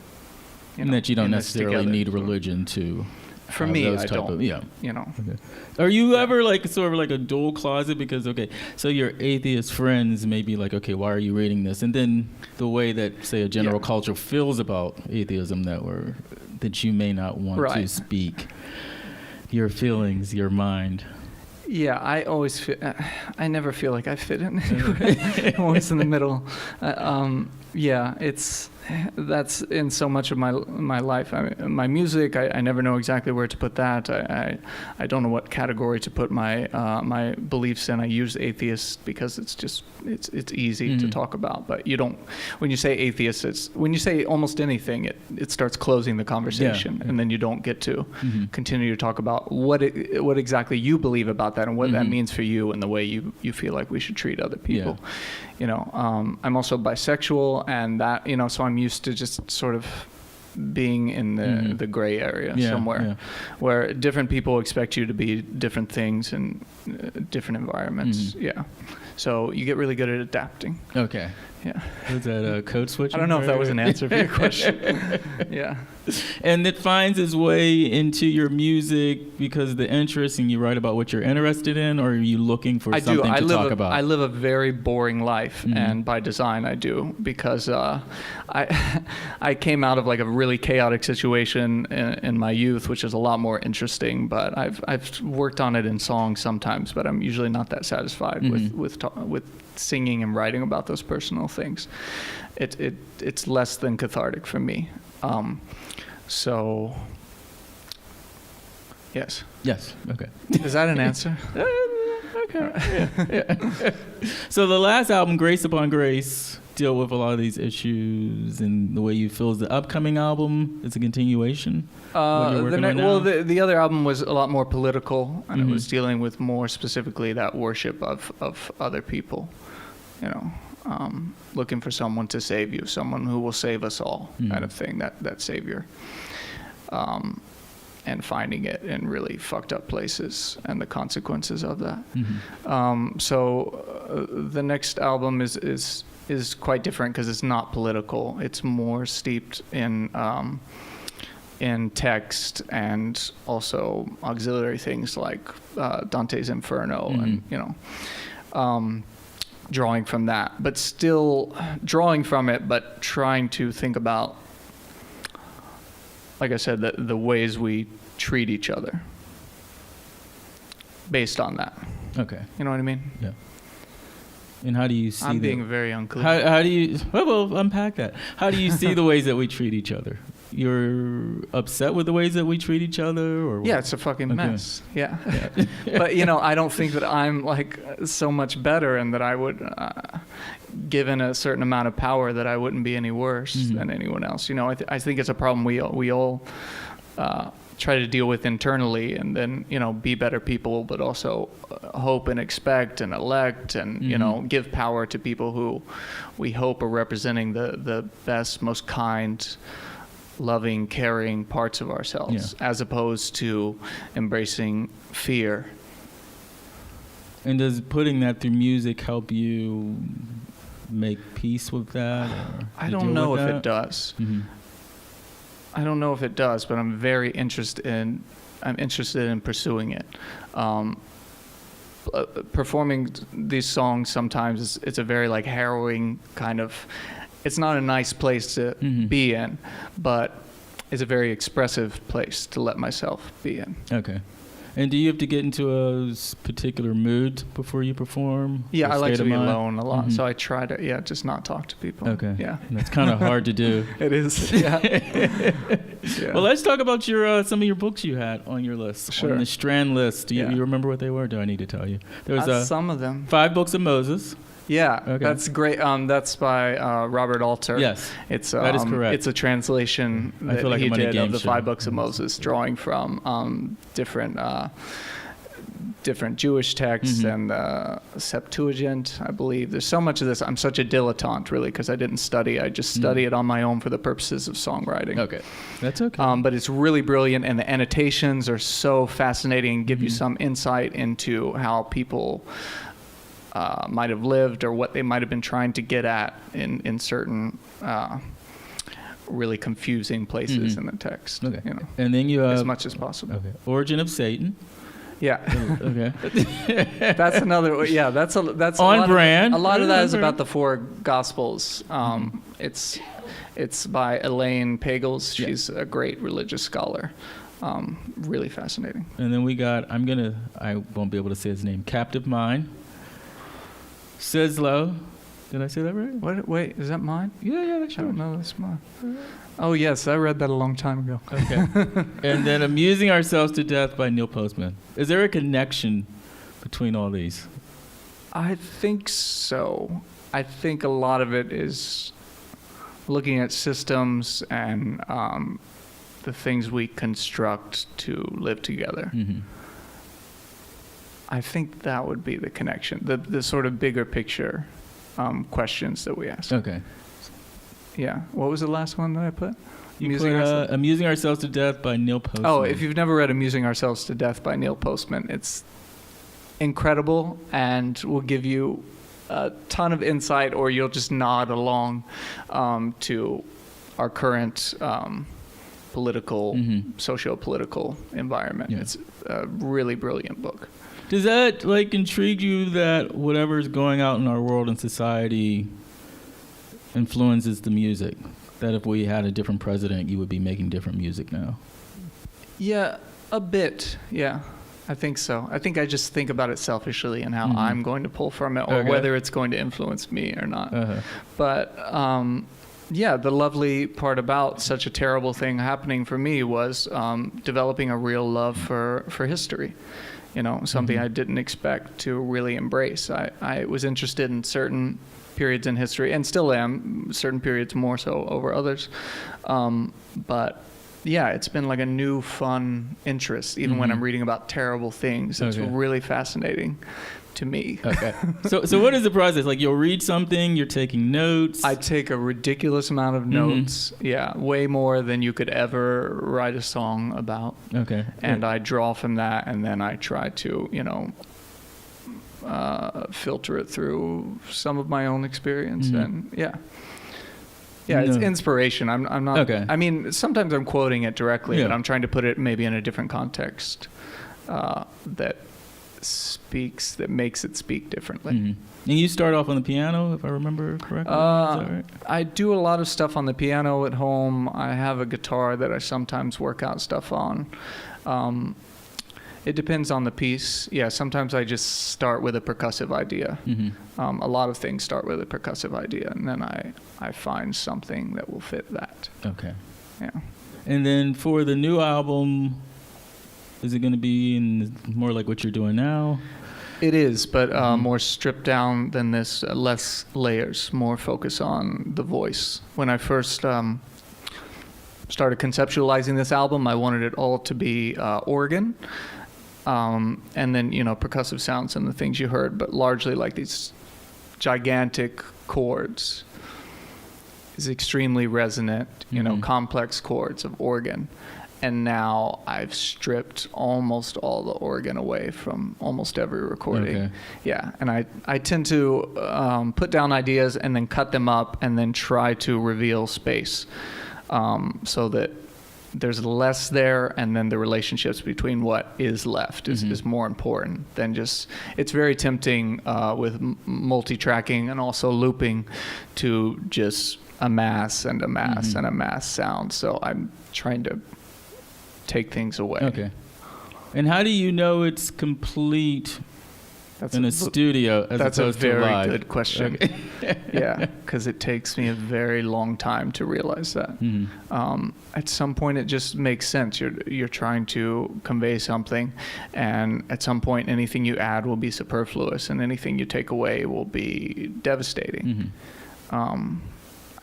you And know, that you don't in this necessarily together. need religion to. For have me, those I type don't. of- yeah. You know. Okay. Are you ever like sort of like a dual closet? Because, okay, so your atheist friends may be like, okay, why are you reading this? And then the way that, say, a general Yeah. culture feels about atheism that you may not want to Right. speak. Your feelings, your mind. Yeah, I always feel. I never feel like I fit in anywhere. I'm always in the middle. Yeah, that's in so much of my life. My music, I never know exactly where to put that. I don't know what category to put my beliefs in. I use atheist because it's easy to Mhm. talk about. But you don't. When you say atheist, when you say almost anything, it starts closing the conversation, Yeah. and then you don't get to Mhm. continue to talk about what exactly you believe about that and what that Mhm. means for you and the way you feel like we should treat other people. You know, I'm also bisexual, and that, you know, so I'm used to just sort of being in Mhm. the gray area Yeah, somewhere, yeah. where different people expect you to be different things in different environments. Mhm. Yeah, so you get really good at adapting. Okay. Yeah, Was that a code switch? I don't know if that was an answer for your question. Yeah. And it finds its way into your music because the interest, and you write about what you're interested in, or are you looking for something to talk about? I live a very boring life, Mhm. and by design I do, because I came out of like a really chaotic situation in my youth, which is a lot more interesting. But I've worked on it in songs sometimes, but I'm usually not that satisfied Mhm. with singing and writing about those personal things. It's less than cathartic for me. So yes. Yes. Okay. Is that an answer? So the last album, Grace Upon Grace, deal with a lot of these issues, and the way you feel is the upcoming album is a continuation. What you're working on now? Well, the other album was a lot more political, and Mhm. it was dealing with more specifically that worship of other people. You know, looking for someone to save you, someone who will save us all, kind Mhm. of thing. That savior. And finding it in really fucked up places and the consequences of that. Mhm. So the next album is quite different because it's not political. It's more steeped in text and also auxiliary things like Dante's Inferno, and Mhm. you know, drawing from that, but still drawing from it, but trying to think about, like I said, the ways we treat each other based on that. Okay. You know what I mean? Yeah. And how do you see I'm the- being very unclear. How do you? Well, unpack that. How do you see the ways that we treat each other? You're upset with the ways that we treat each other, or Yeah, it's a fucking Okay. mess. Yeah. But, you know, I don't think that I'm, like, so much better, and that I would, given a certain amount of power, that I wouldn't be any worse Mhm. than anyone else. You know, I think it's a problem we all try to deal with internally, and then, you know, be better people, but also hope and expect and elect and, you know, give power to people who we hope are representing the best, most kind, loving, caring parts of ourselves, as opposed to embracing fear. And does putting that through music help you make peace with that? Or I you don't deal know with if that? it does. Mhm. I don't know if it does, but I'm very interested in pursuing it. Performing these songs sometimes it's a very like harrowing kind of. It's not a nice place to Mhm. be in, but it's a very expressive place to let myself be in. Okay. And do you have to get into a particular mood before you perform? Yeah, Or I like state to of be mind? alone a lot, Mhm. so I try to just not talk to people. Okay. Yeah. And that's kind of hard to do. It is. Yeah. Yeah. Well, let's talk about your some of your books you had on your list. Sure. On the Strand list. Do you, Yeah. you remember what they were? Do I need to tell you? There was Some of them. 5 books of Moses. Yeah, Okay. that's great. That's by Robert Alter. Yes, It's that is correct. It's a translation I feel that like he I'm on a did game of the show. 5 books of Moses, drawing from different Jewish texts Mhm. and Septuagint, I believe. There's so much of this. I'm such a dilettante, really, because I didn't study. I just study it on my own for the purposes of songwriting. Okay, that's okay. But it's really brilliant, and the annotations are so fascinating and give you some insight into how people might have lived or what they might have been trying to get at in certain really confusing places in the text. Okay. You know, And then you have as much as possible. okay, Origin of Satan. Yeah, Okay. that's another. Yeah, that's On a lot brand. Of, a lot of Yeah, that is on about the 4 Gospels. It's by Elaine Pagels. Yeah. She's a great religious scholar. Really fascinating. And then we got, I won't be able to say his name, Captive Mind. Sizlo. Did I say that right? What? Wait, is that mine? Yeah, that's I yours. don't know. That's mine. Oh yes, I read that a long time ago. Okay. And then Amusing Ourselves to Death by Neil Postman. Is there a connection between all these? I think so. I think a lot of it is looking at systems and the things we construct to live together. Mm-hmm. I think that would be the connection, the sort of bigger picture questions that we ask. Okay. Yeah. What was the last one that I put? You Amusing put Ourselves- Amusing Ourselves to Death by Neil Postman. Oh, if you've never read Amusing Ourselves to Death by Neil Postman, it's incredible and will give you a ton of insight, or you'll just nod along to our current political, socio-political environment. Yeah. It's a really brilliant book. Does that intrigue you that whatever's going out in our world and society influences the music? That if we had a different president, you would be making different music now? Yeah, a bit. Yeah, I think so. I think I just think about it selfishly and how I'm going to pull from it, or Okay. whether it's going to influence me or not. Uh-huh. But yeah, the lovely part about such a terrible thing happening for me was developing a real love for history. You know, something I didn't expect to really embrace. I was interested in certain periods in history, and still am, certain periods more so over others. But yeah, it's been like a new fun interest, even when I'm reading about terrible things. It's Okay. really fascinating to me. Okay. So what is the process? Like you'll read something, you're taking notes. I take a ridiculous amount of notes. Yeah, way more than you could ever write a song about. Okay. And I draw from that, and then I try to, filter it through some of my own experience. And yeah, it's No. inspiration. I'm not. Okay. I mean, sometimes I'm quoting it directly, Yeah. but I'm trying to put it maybe in a different context that makes it speak differently. Mhm. And you start off on the piano, if I remember correctly. Is that right? I do a lot of stuff on the piano at home. I have a guitar that I sometimes work out stuff on. It depends on the piece. Yeah, sometimes I just start with a percussive idea. A lot of things start with a percussive idea, and then I find something that will fit that. Okay. Yeah. And then for the new album, is it going to be more like what you're doing now? It is, but more stripped down than this, less layers, more focus on the voice. When I first started conceptualizing this album, I wanted it all to be organ, and then, percussive sounds and the things you heard, but largely like these gigantic chords, these extremely resonant, complex chords of organ. And now I've stripped almost all the organ away from almost every recording. Okay. Yeah, and I tend to put down ideas and then cut them up and then try to reveal space so that there's less there, and then the relationships between what is left is more important than just. It's very tempting with multi-tracking and also looping to just amass and amass and amass sound. So I'm trying to take things away. Okay. And how do you know it's complete That's in a studio as That's a opposed to very live? good question. Yeah, because it takes me a very long time to realize that. At some point, it just makes sense. You're trying to convey something, and at some point, anything you add will be superfluous, and anything you take away will be devastating.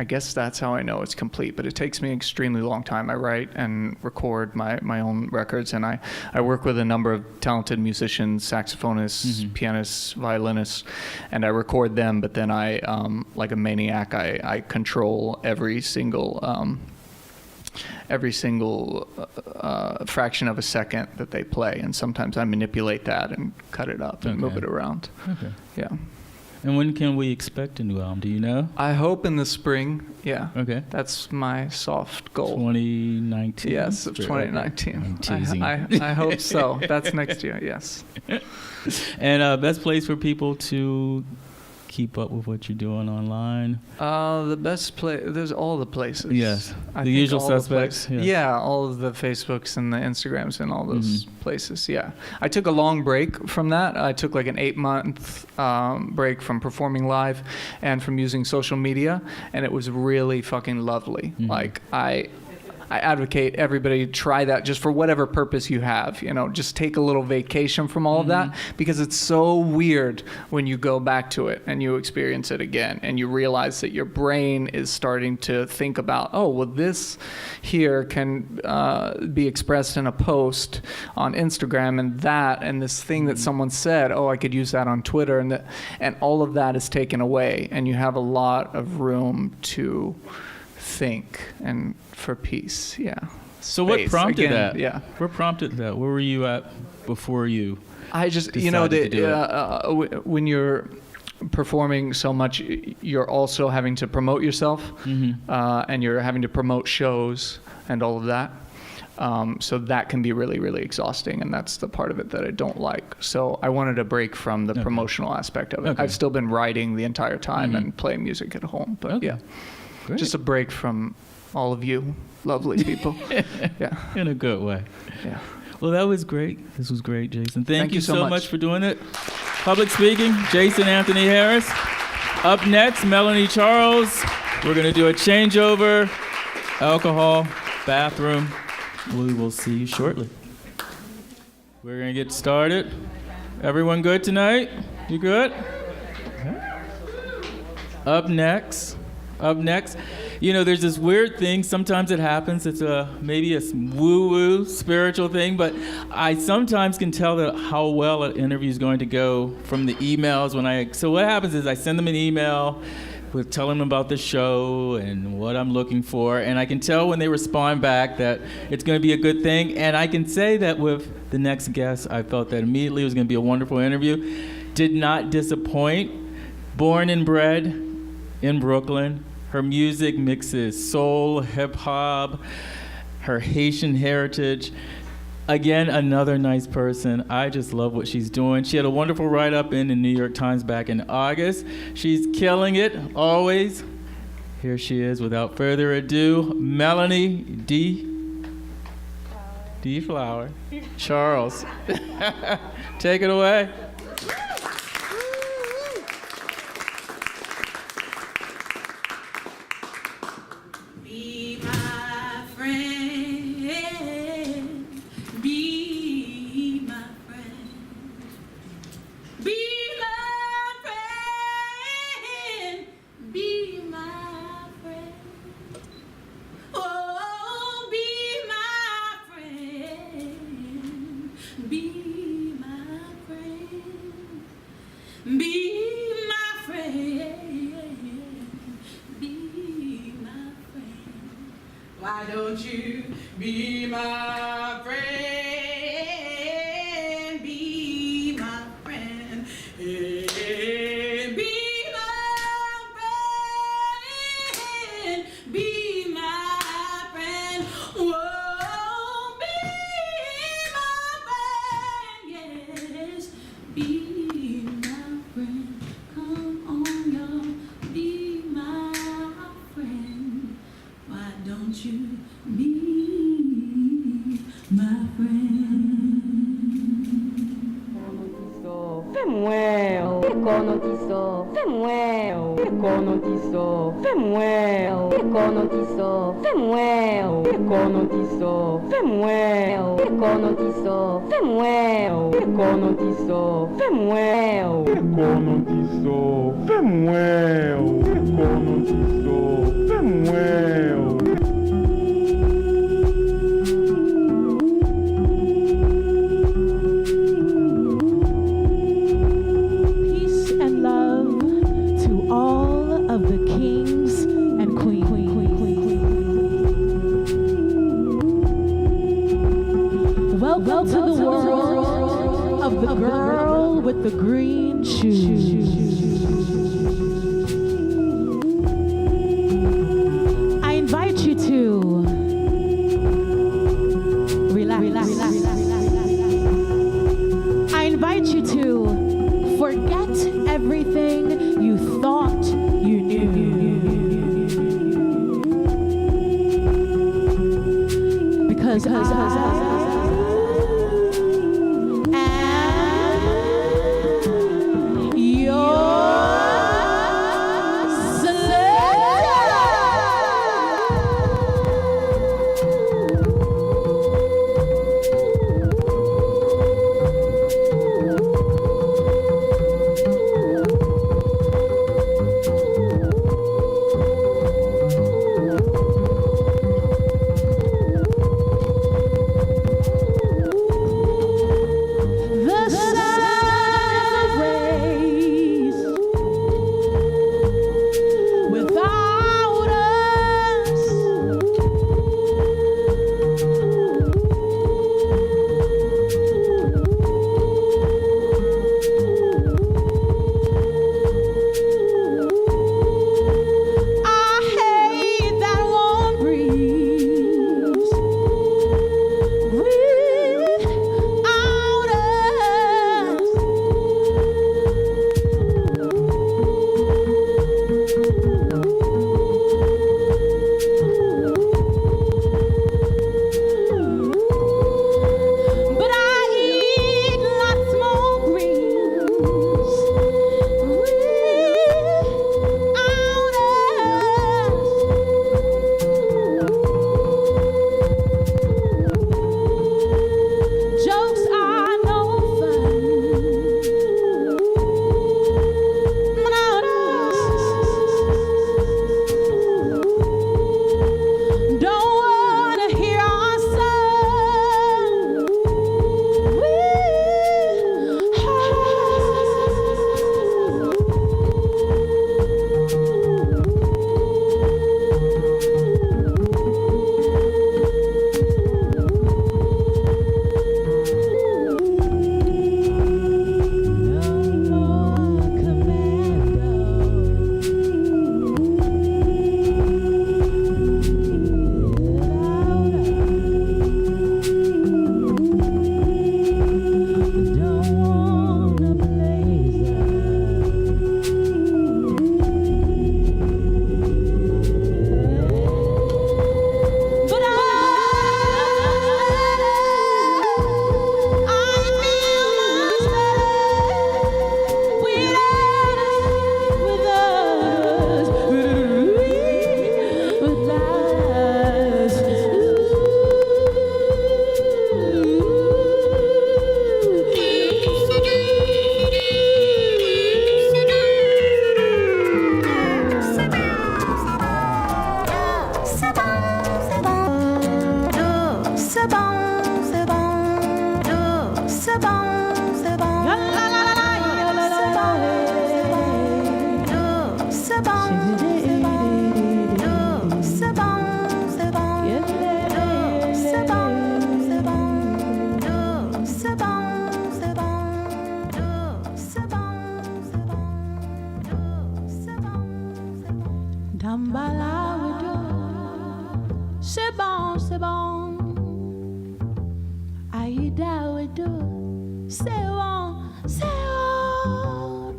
I guess that's how I know it's complete, but it takes me an extremely long time. I write and record my own records, and I work with a number of talented musicians, saxophonists, pianists, violinists, and I record them, but then I, like a maniac, I control every single fraction of a second that they play, and sometimes I manipulate that and cut it up and move it around. Okay. Yeah. And when can we expect a new album? Do you know? I hope in the spring. Yeah. Okay. That's my soft goal. 2019? Yes, of 2019. I'm teasing. I hope so. That's next year, yes. And best place for people to keep up with what you're doing online? The best place, there's all the places. Yes. I The think usual all the suspects? places. Yes. Yeah, all of the Facebooks and the Instagrams and all those places, yeah. I took a long break from that. I took like an 8-month break from performing live and from using social media, and it was really fucking lovely. Like, I advocate everybody try that just for whatever purpose you have. You know, just take a little vacation from all of that, because it's so weird when you go back to it and you experience it again and you realize that your brain is starting to think about, oh, well, this here can be expressed in a post on Instagram, and this thing that someone said, oh, I could use that on Twitter, and all of that is taken away, and you have a lot of room to think and for peace. Yeah. So what Space. prompted Again, that? Yeah. What prompted that? Where were you at before you? I just, you know, decided to do when you're performing so much, you're also having to promote yourself, and you're having to promote shows and all of that. So that can be really, really exhausting, and that's the part of it that I don't like. So I wanted a break from the promotional aspect of it. Okay. I've still been writing the entire time and playing music at home, but Okay. yeah, Great. just a break from all of you lovely people. Yeah. In a good way. Yeah. Well, that was great. This was great, Jason. Thank you you so so much. much for doing it. Public speaking, Jason Anthony Harris. Up next, Melanie Charles. We're going to do a changeover, alcohol, bathroom. We will see you shortly. We're going to get started. Everyone good tonight? You good? Up next, you know, there's this weird thing. Sometimes it happens. It's maybe a woo-woo spiritual thing, but I sometimes can tell that how well an interview is going to go from the emails. So what happens is I send them an email with telling them about the show and what I'm looking for, and I can tell when they respond back that it's going to be a good thing. And I can say that with the next guest, I felt that immediately it was going to be a wonderful interview. Did not disappoint. Born and bred in Brooklyn. Her music mixes soul, hip-hop, her Haitian heritage. Again, another nice person. I just love what she's doing. She had a wonderful write-up in the New York Times back in August. She's killing it, always. Here she is, without further ado, Melanie D. Flower. Charles. Take it away. Be my friend, be my friend, be my friend, be my friend. Oh, be my friend, be my friend, be my friend, be my friend. Why don't you be my friend? Be my friend. Hey, be my friend. Be my friend. Whoa, be my friend. Yes, be my friend. Come on, y'all. Be my friend. Why don't you be Econotiso, Femuel, Econotiso, Femuel, Econotiso, Femuel, Econotiso, Femuel, Econotiso, Femuel, Econotiso, Femuel, Econotiso, Femuel, Econotiso, Femuel. Peace and love to all of the kings and queens. Welcome to the world of the girl with the green shoes. I invite you to relax. I invite you to forget everything you thought you knew. Because I am your the sun rays without us. I hate that warm breeze without us. But I eat lots more greens without us. Jokes are no fun without us. Don't wanna hear our song C'est bon, c'est bon. Aïda Wedo, c'est bon, c'est bon.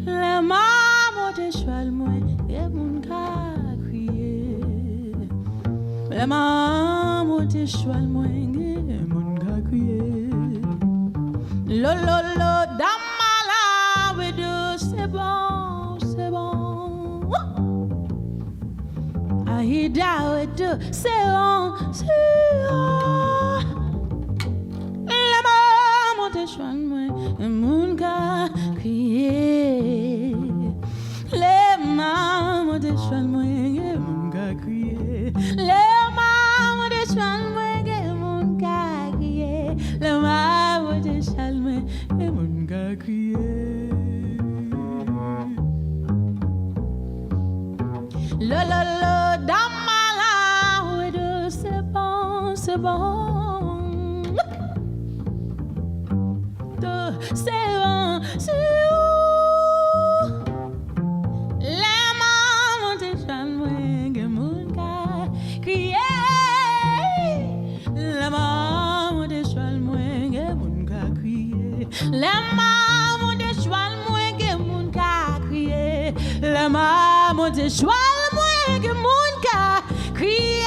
Les mamans de cheval, moi, et mon gars crié. Les mamans de cheval, moi, et mon gars crié. Lo, lo, lo, damala, with Aïe daouette, c'est on. La maman te chouan moi, moun ka crier. Les mamans de chouan moi, moun ka crier. Les mamans de chouan moi, moun ka crier. Les mamans de chouan moi, moun ka crier. Lo lo lo, dans ma langue, c'est bon, c'est bon. C'est bon, c'est bon. La maman te chante moins que mon cas crier. La maman te chante moins que mon cas crier. La maman te chante moins que mon cas crier. La maman te chante moins que mon cas crier.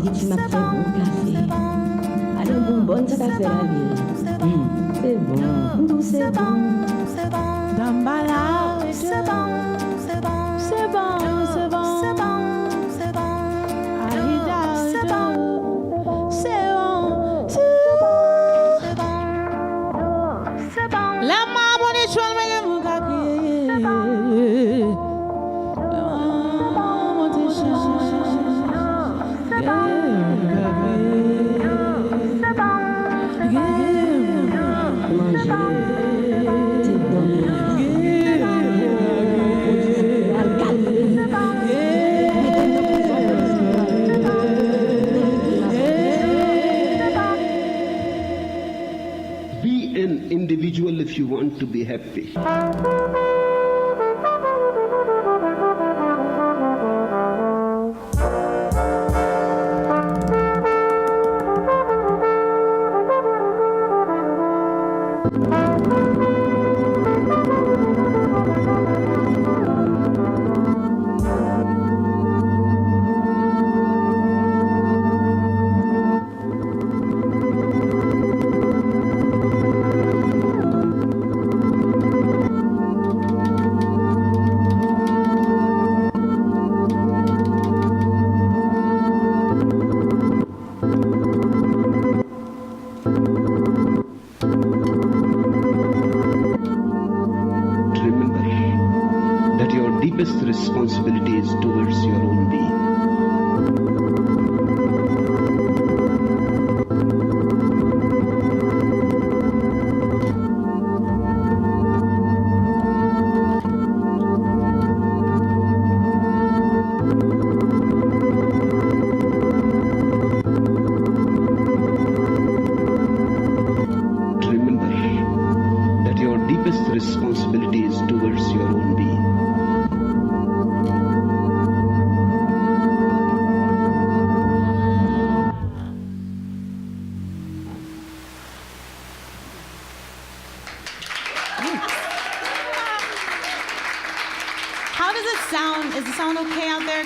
Et tu m'as fait bon café. Allez, bonbonne, ça t'a fait la ville. C'est bon, c'est bon. Dambala, c'est bon, c'est bon, c'est bon, c'est bon, c'est bon, c'est bon. Aïda, c'est bon, c'est bon, c'est bon, c'est bon. La maman est chouette, mais mon gars crier. La maman est chouette, c'est bon, Be an individual if you want to be happy. Remember that your deepest responsibility is towards your own being. Remember that your deepest responsibility is towards your own being. How does it sound? Is the sound okay out there?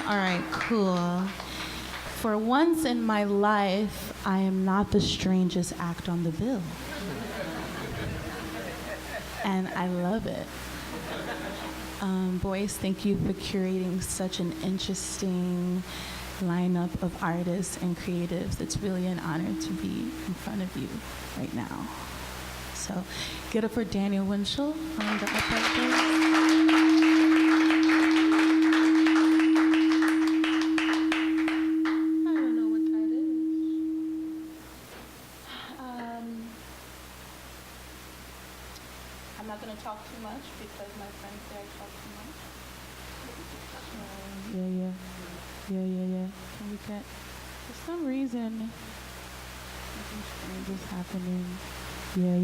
All right, cool. For once in my life, I am not the strangest act on the bill. and I love it. Boyce, thank you for curating such an interesting lineup of artists and creatives. It's really an honor to be in front of you right now. So get up for Daniel Winchell on the upright bass. I'm not going to talk too much because my friends say I talk too much. Yeah. Can we get, for some reason, something strange is happening. Yeah.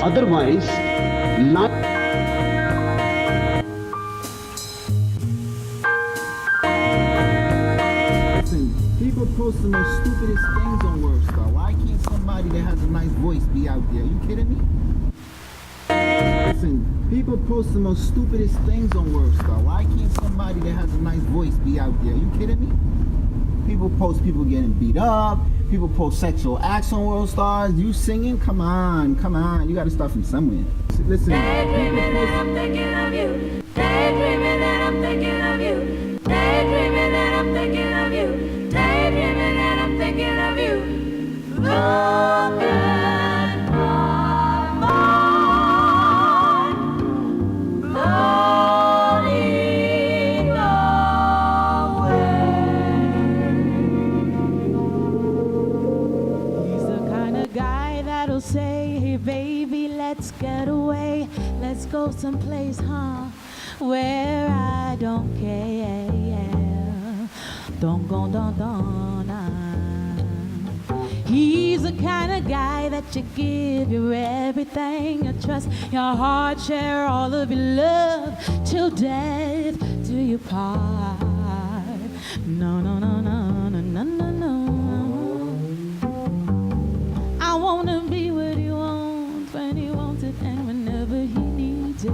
Otherwise, not. Listen, people post the most stupidest things on Worldstar. Why can't somebody that has a nice voice be out there? You kidding me? Listen, people post the most stupidest things on Worldstar. Why can't somebody that has a nice voice be out there? You kidding me? People post people getting beat up. People post sexual acts on Worldstar. You singing? Come on. You got to start from somewhere. Listen. Daydreaming that I'm thinking of you. Daydreaming that I'm thinking of you. Daydreaming that I'm thinking of you. Daydreaming that I'm thinking of you. Look at my mind, floating away. He's the kind of guy that'll say, hey baby, let's get away. Let's go someplace, where I don't care. Don't. He's the kind of guy that you give your everything, your trust, your heart, share all of your love till death do you part. No. I wanna be what he wants when he wants it and whenever he needs it.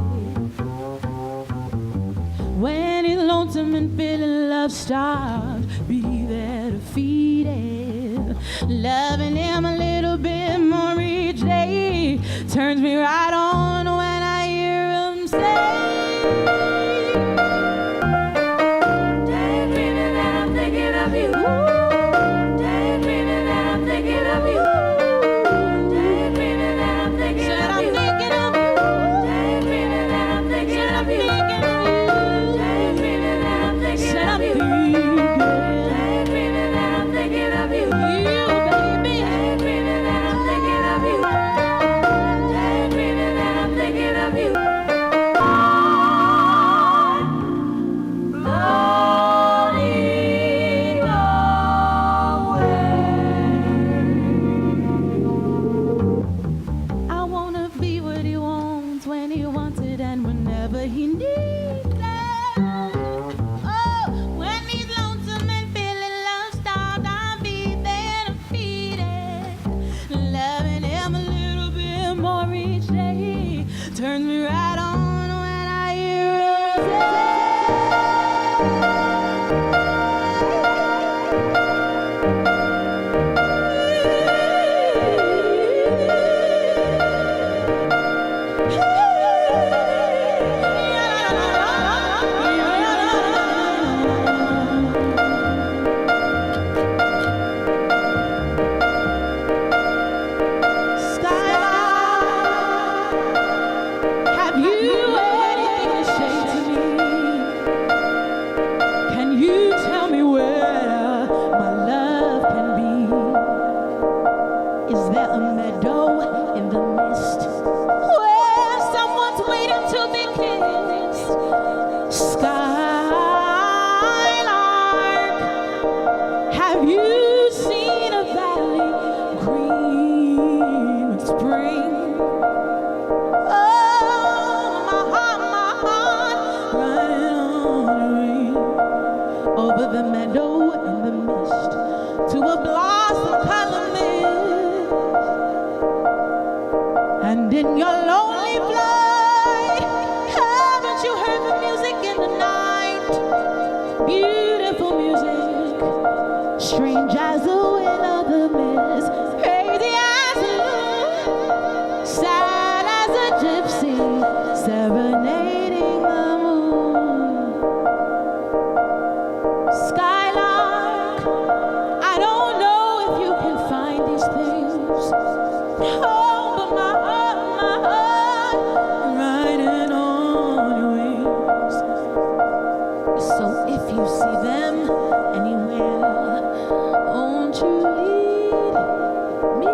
When he's lonesome and feeling love-starved, be there to feed it. Loving him a little bit more each day turns me right on when I hear him say, daydreaming that I'm thinking of you. Daydreaming that I'm thinking of you. Daydreaming that I'm thinking of you. Daydreaming that I'm thinking of you. Daydreaming that I'm thinking of you. Daydreaming that I'm thinking of you. Daydreaming that I'm thinking of you. Daydreaming that I'm thinking of you. I wanna be what he wants when he wants it and whenever he needs it. Oh, when he's lonesome and feeling love-starved, I'll be there to feed it. Loving him a little bit more each day turns me right on when I hear him say, have you anything to say to me? Can you tell me where my love can be? Is there a meadow in the mist where someone's waiting to be kissed? Skylark, have you seen a valley green with spring? Over the meadow in the mist to a blossom color mist. in your lonely flight. Haven't you heard the music in the night? Beautiful music, strange as the wind of the mist, crazy as the moon, sad as a gypsy, serenading the moon. Skylark, I don't know if you can find these things. Oh, but my heart, riding on your wings. So if you see them anywhere, won't you lead me?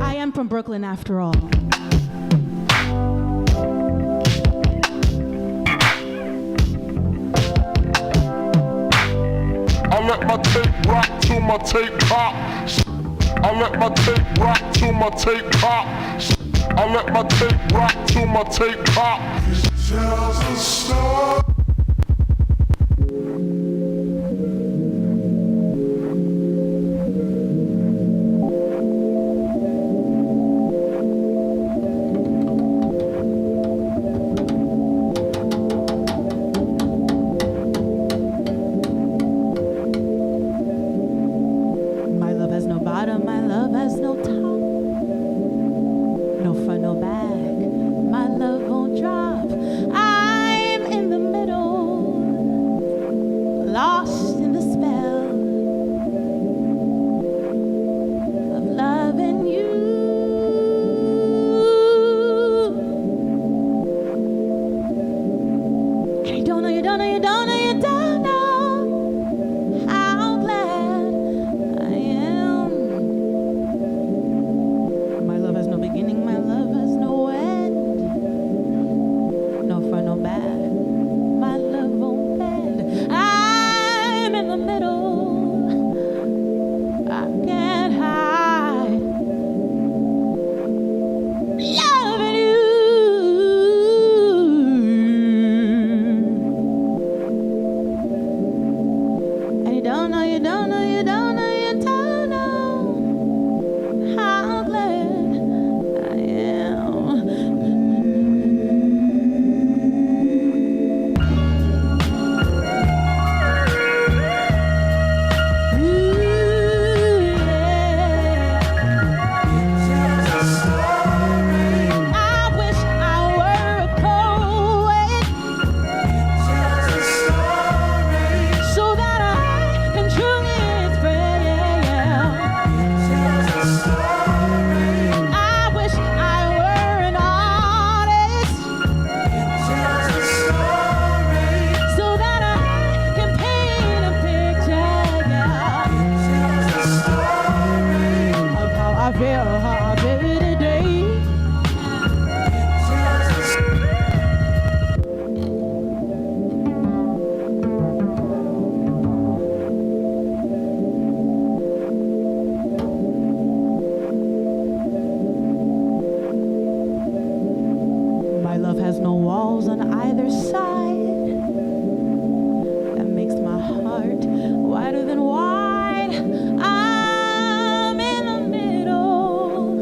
I am from Brooklyn after all. I let my tape rock to my tape pop. I let my tape rock to my tape pop. I let my tape rock to my tape pop. Tells a story. My love has no bottom, my love has no top. No front, no back, my love won't drop. I'm in the middle, lost in the spell of loving you. And you don't know, you don't know, you don't know, you don't know how glad I am. My love has no beginning, my love has no end. No front, no back, my love won't bend. I'm in the middle, I can't hide. Loving you. And you don't know, you don't know, you don't know, you don't know how glad I am. Ooh, yeah. I wish I were a poet so that I can truly express. I wish I were an artist so that I can paint a picture, of how I feel today. My love has no walls on either side. That makes my heart wider than wide. I'm in the middle,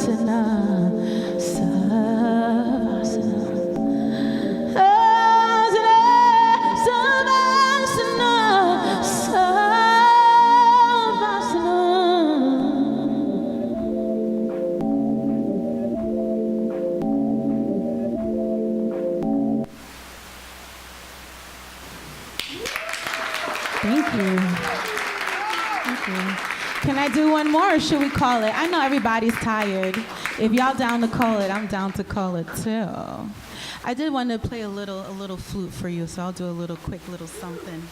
Savasana, Savasana. Thank you. Thank you. Can I do one more or should we call it? I know everybody's tired. If y'all down to call it, I'm down to call it too. I did want to play a little flute for you, so I'll do a little quick little something.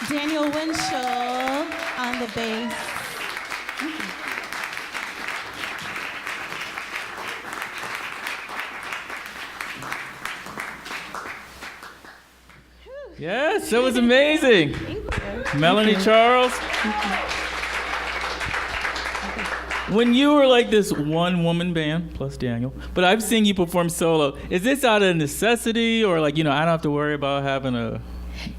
Daniel Winchell on the bass. Yes, that was amazing. Melanie Charles. When you were like this one-woman band, plus Daniel, but I've seen you perform solo. Is this out of necessity or like, I don't have to worry about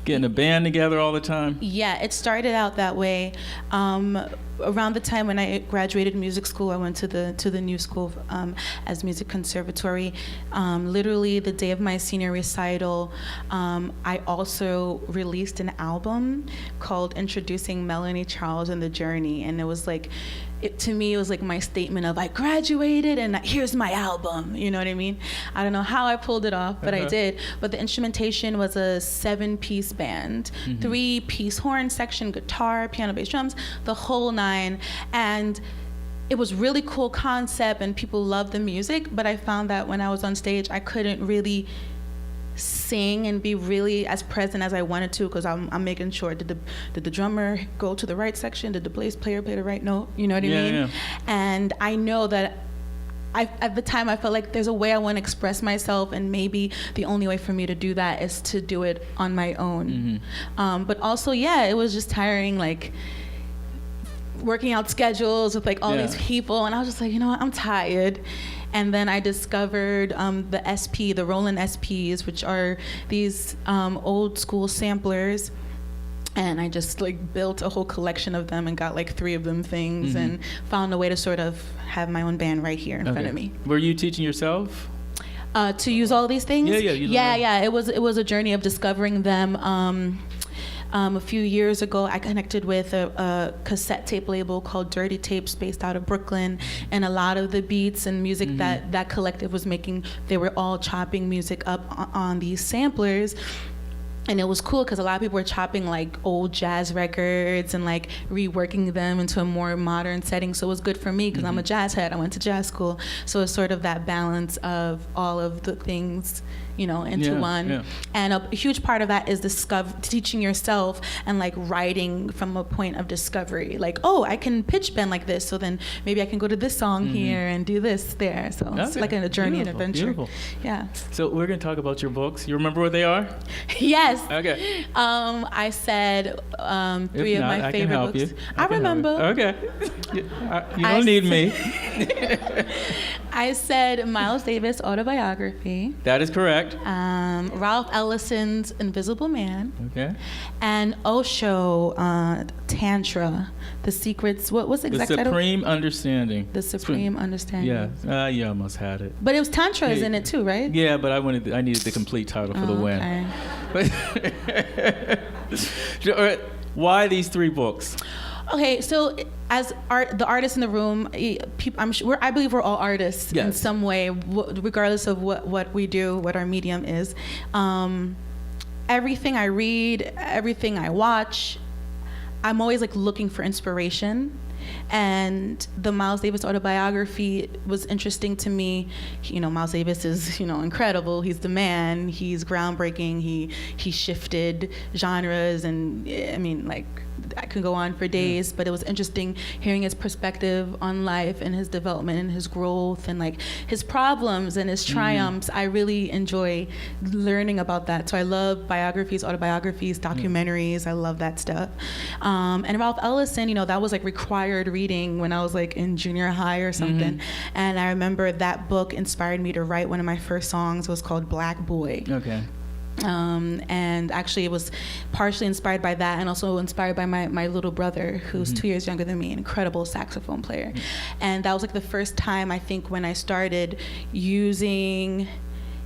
getting a band together all the time? Yeah, it started out that way. Around the time when I graduated music school, I went to the New School as Music Conservatory. Literally the day of my senior recital, I also released an album called Introducing Melanie Charles and the Journey, and it was like, to me, it was like my statement of I graduated and here's my album. You know what I mean? I don't know how I pulled it off, but I did. But the instrumentation was a 7-piece band, 3-piece horn section, guitar, piano, bass, drums, the whole 9. And it was really cool concept and people loved the music, but I found that when I was on stage, I couldn't really sing and be really as present as I wanted to, because I'm making sure, did the drummer go to the right section? Did the bass player play the right note? You know what I mean? Yeah. And I know that at the time I felt like there's a way I want to express myself, and maybe the only way for me to do that is to do it on my own. But also, it was just tiring, like working out schedules with like all these people, and I was just like, you know what, I'm tired. And then I discovered the SP, the Roland SPs, which are these old school samplers. And I just like built a whole collection of them and got like 3 of them things and found a way to sort of have my own band right here in front of me. Were you teaching yourself? To use all these things? Yeah. It was a journey of discovering them. A few years ago, I connected with a cassette tape label called Dirty Tapes, based out of Brooklyn, and a lot of the beats and music that collective was making, they were all chopping music up on these samplers. And it was cool because a lot of people were chopping like old jazz records and like reworking them into a more modern setting. So it was good for me because I'm a jazz head. I went to jazz school. So it's sort of that balance of all of the things, you know, into one. Yeah. And a huge part of that is teaching yourself and like writing from a point of discovery. Like, oh, I can pitch bend like this. So then maybe I can go to this song here and do this there. So it's like a journey and adventure. Beautiful. Yeah. So we're going to talk about your books. You remember what they are? Yes. Okay. I said three If of not, my I can favorite help books. you. I can help you. remember. Okay. You don't need me. I said Miles Davis autobiography. That is correct. Ralph Ellison's Invisible Man. Okay. And Osho Tantra, The Secrets. What was the The exact title? Supreme Understanding. The Supreme Understanding. Yeah. You almost had it. But it was Tantra is in it too, right? Yeah, but I needed the complete title for the win. Okay. But why these 3 books? Okay, so as the artists in the room, I'm sure I believe we're all artists in some way, regardless of what we do, what our medium is. Everything I read, everything I watch, I'm always like looking for inspiration. And the Miles Davis autobiography was interesting to me. You know, Miles Davis is, you know, incredible. He's the man. He's groundbreaking. He shifted genres, and I mean, like, I could go on for days, but it was interesting hearing his perspective on life and his development and his growth and like his problems and his triumphs. I really enjoy learning about that. So I love biographies, autobiographies, documentaries. I love that stuff. And Ralph Ellison, you know, that was like required reading when I was like in junior high or something. And I remember that book inspired me to write one of my first songs. It was called Black Boy. Okay. And actually it was partially inspired by that and also inspired by my little brother who's 2 years younger than me, an incredible saxophone player. And that was like the first time I think when I started using,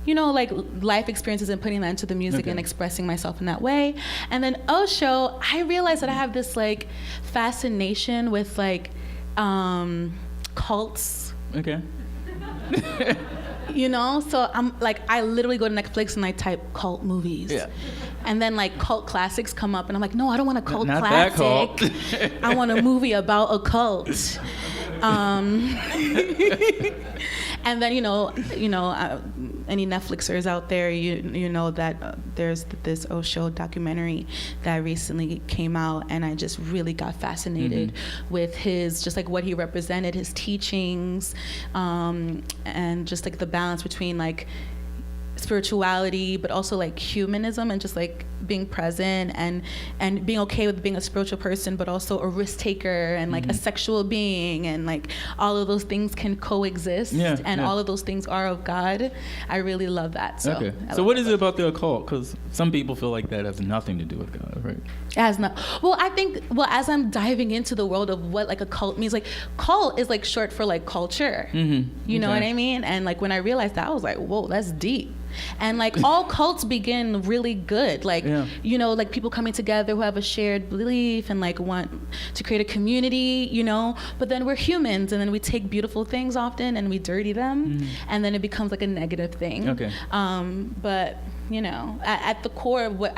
you know, like life experiences and putting that into the music and expressing myself in that way. And then Osho, I realized that I have this like fascination with like cults. Okay. You know, so I'm like, I literally go to Netflix and I type cult movies. Yeah. And then like cult classics come up and I'm like, no, I don't want a cult Not classic. That cult. I want a movie about a cult. And then, you know, any Netflixers out there, you know that there's this Osho documentary that recently came out, and I just really got fascinated with his, just like what he represented, his teachings, and just like the balance between like spirituality but also like humanism and just like being present and being okay with being a spiritual person but also a risk taker and like a sexual being, and like all of those things can coexist and all of those things are of God. I really love that. So okay. So what is it about the occult? Because some people feel like that has nothing to do with God, right? It has not. Well, I think, as I'm diving into the world of what like a cult means, like cult is like short for like culture. You know what I mean? And like when I realized that, I was like, whoa, that's deep. And like all cults begin really good, like you know, like people coming together who have a shared belief and like want to create a community, you know. But then we're humans, and then we take beautiful things often and we dirty them, and then it becomes like a negative thing. Okay. But you know, at the core of what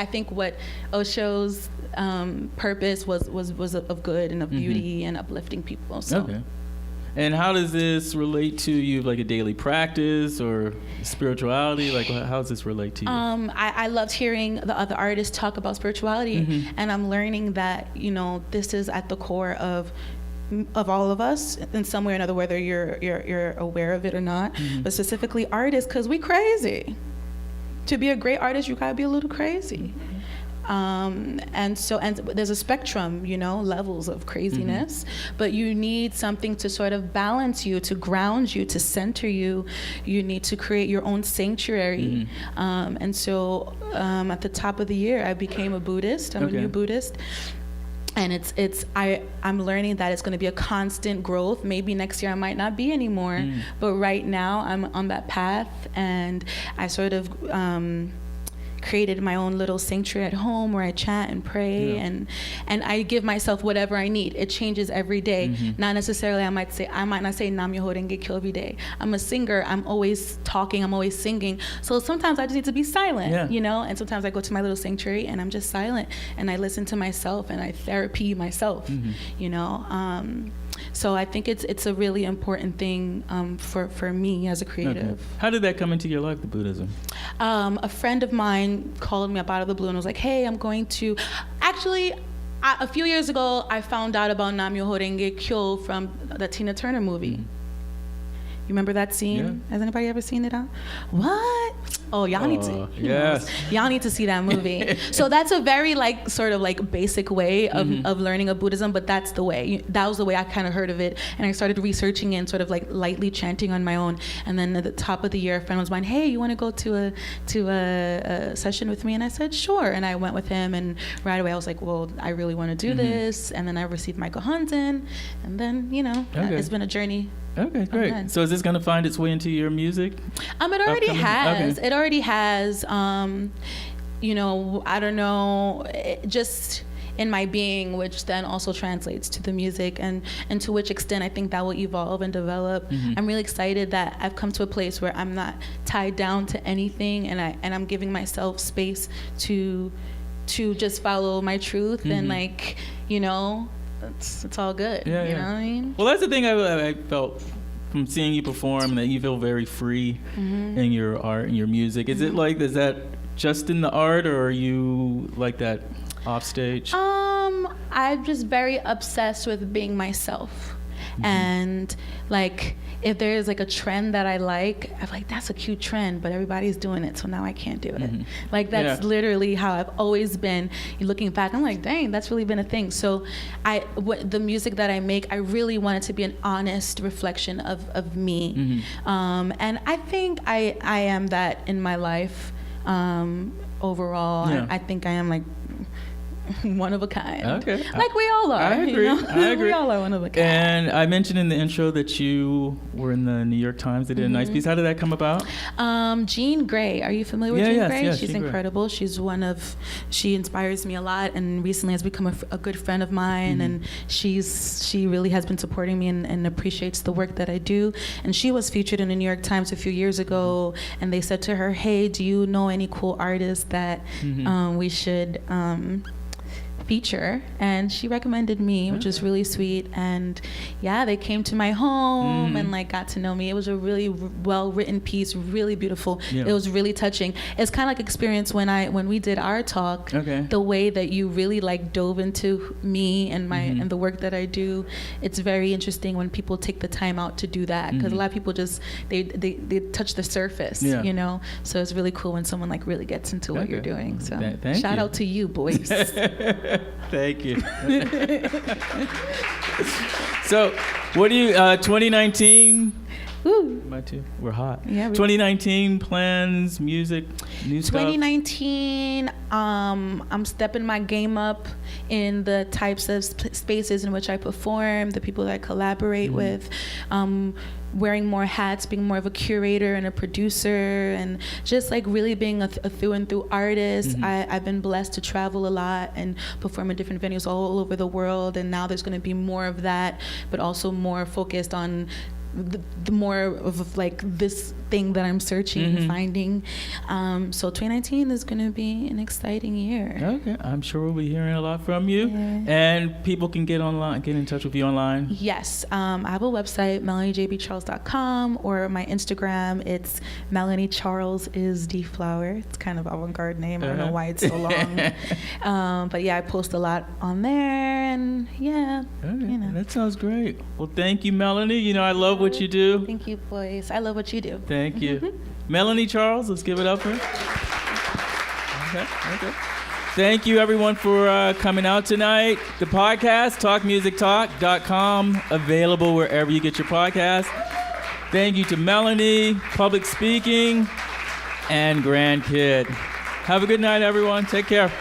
Osho's purpose was of good and of beauty and uplifting people. So. Okay. And how does this relate to you, like a daily practice or spirituality? Like, how does this relate to you? I loved hearing the other artists talk about spirituality, and I'm learning that, you know, this is at the core of all of us in some way or another, whether you're aware of it or not, but specifically artists, because we crazy. To be a great artist, you gotta be a little crazy. And there's a spectrum, you know, levels of craziness, but you need something to sort of balance you, to ground you, to center you. You need to create your own sanctuary. And so at the top of the year, I became a Buddhist. I'm a new Buddhist. And I'm learning that it's going to be a constant growth. Maybe next year I might not be anymore, but right now I'm on that path, and I sort of created my own little sanctuary at home where I chant and pray, and I give myself whatever I need. It changes every day. Not necessarily, I might not say Nam Myoho Renge Kyo every day. I'm a singer. I'm always talking. I'm always singing. So sometimes I just need to be silent, you know. And sometimes I go to my little sanctuary and I'm just silent and I listen to myself and I therapy myself, you know. So I think it's a really important thing for me as a creative. Okay. How did that come into your life, the Buddhism? A friend of mine called me up out of the blue and was like, hey, I'm going to... Actually, a few years ago, I found out about Nam Myoho Renge Kyo from the Tina Turner movie. You remember that scene? Yeah. Has anybody ever seen it? What? Oh, y'all need to. Yes. Y'all need to see that movie. So that's a very sort of basic way of learning of Buddhism, but that's the way. That was the way I kind of heard of it, and I started researching and sort of lightly chanting on my own. And then at the top of the year, a friend was mine. Hey, you want to go to a session with me? And I said sure. And I went with him, and right away I was like, well, I really want to do this. And then I received Michael Hunton, and then it's been a journey. Okay, great. Okay. So is this going to find its way into your music? It already has. Okay. It already has. You know, I don't know, just in my being, which then also translates to the music, and to which extent I think that will evolve and develop. I'm really excited that I've come to a place where I'm not tied down to anything, and I'm giving myself space to just follow my truth and you know. It's all good. Yeah, you know what I mean? Well, that's the thing I felt from seeing you perform, that you feel very free in your art and your music. Is is that just in the art, or are you like that off stage? I'm just very obsessed with being myself. And if there is a trend that I like, I'm like, that's a cute trend, but everybody's doing it, so now I can't do it. That's literally how I've always been. Looking back, I'm like, dang, that's really been a thing. So the music that I make, I really want it to be an honest reflection of me. And I think I am that in my life overall. Yeah. I think I am one of a kind. Okay. We all are. I agree. You know? I agree. We all are one of a kind. And I mentioned in the intro that you were in the New York Times. They did a nice piece. How did that come about? Jean Grey. Are you familiar with Jean Grey? Yes, She's Jean incredible. Grey. She inspires me a lot, and recently has become a good friend of mine. And she really has been supporting me and appreciates the work that I do. And she was featured in the New York Times a few years ago, and they said to her, hey, do you know any cool artists that we should feature? And she recommended me, which is really sweet. And they came to my home and got to know me. It was a really well written piece, really beautiful. It was really touching. It's kind of experience when we did our talk. The way that you really dove into me and my and the work that I do. It's very interesting when people take the time out to do that, because a lot of people just they touch the surface, you know. So it's really cool when someone really gets into what you're doing. So shout out to you, boys. Thank you. So, what do you, 2019? Ooh. My too. We're hot. Yeah. 2019 plans, music, new stuff. 2019, I'm stepping my game up in the types of spaces in which I perform, the people that I collaborate with. Wearing more hats, being more of a curator and a producer, and just really being a through and through artist. I've been blessed to travel a lot and perform in different venues all over the world, and now there's going to be more of that, but also more focused on the more of this thing that I'm searching and finding. So 2019 is going to be an exciting year. Okay, I'm sure we'll be hearing a lot from you. And people can get in touch with you online. Yes, I have a website, melaniejbcharles.com, or my Instagram, it's Melanie Charles is Deflower. It's kind of avant-garde name. I don't know why it's so long. But I post a lot on there, and that sounds great. Well, thank you, Melanie. I love what you do. Thank you, boys. I love what you do. Thank you. Melanie Charles, let's give it up for her. Okay. Thank you, everyone, for coming out tonight. The podcast, talkmusictalk.com, available wherever you get your podcast. Thank you to Melanie, Public Speaking, and Grand Kid. Have a good night, everyone. Take care.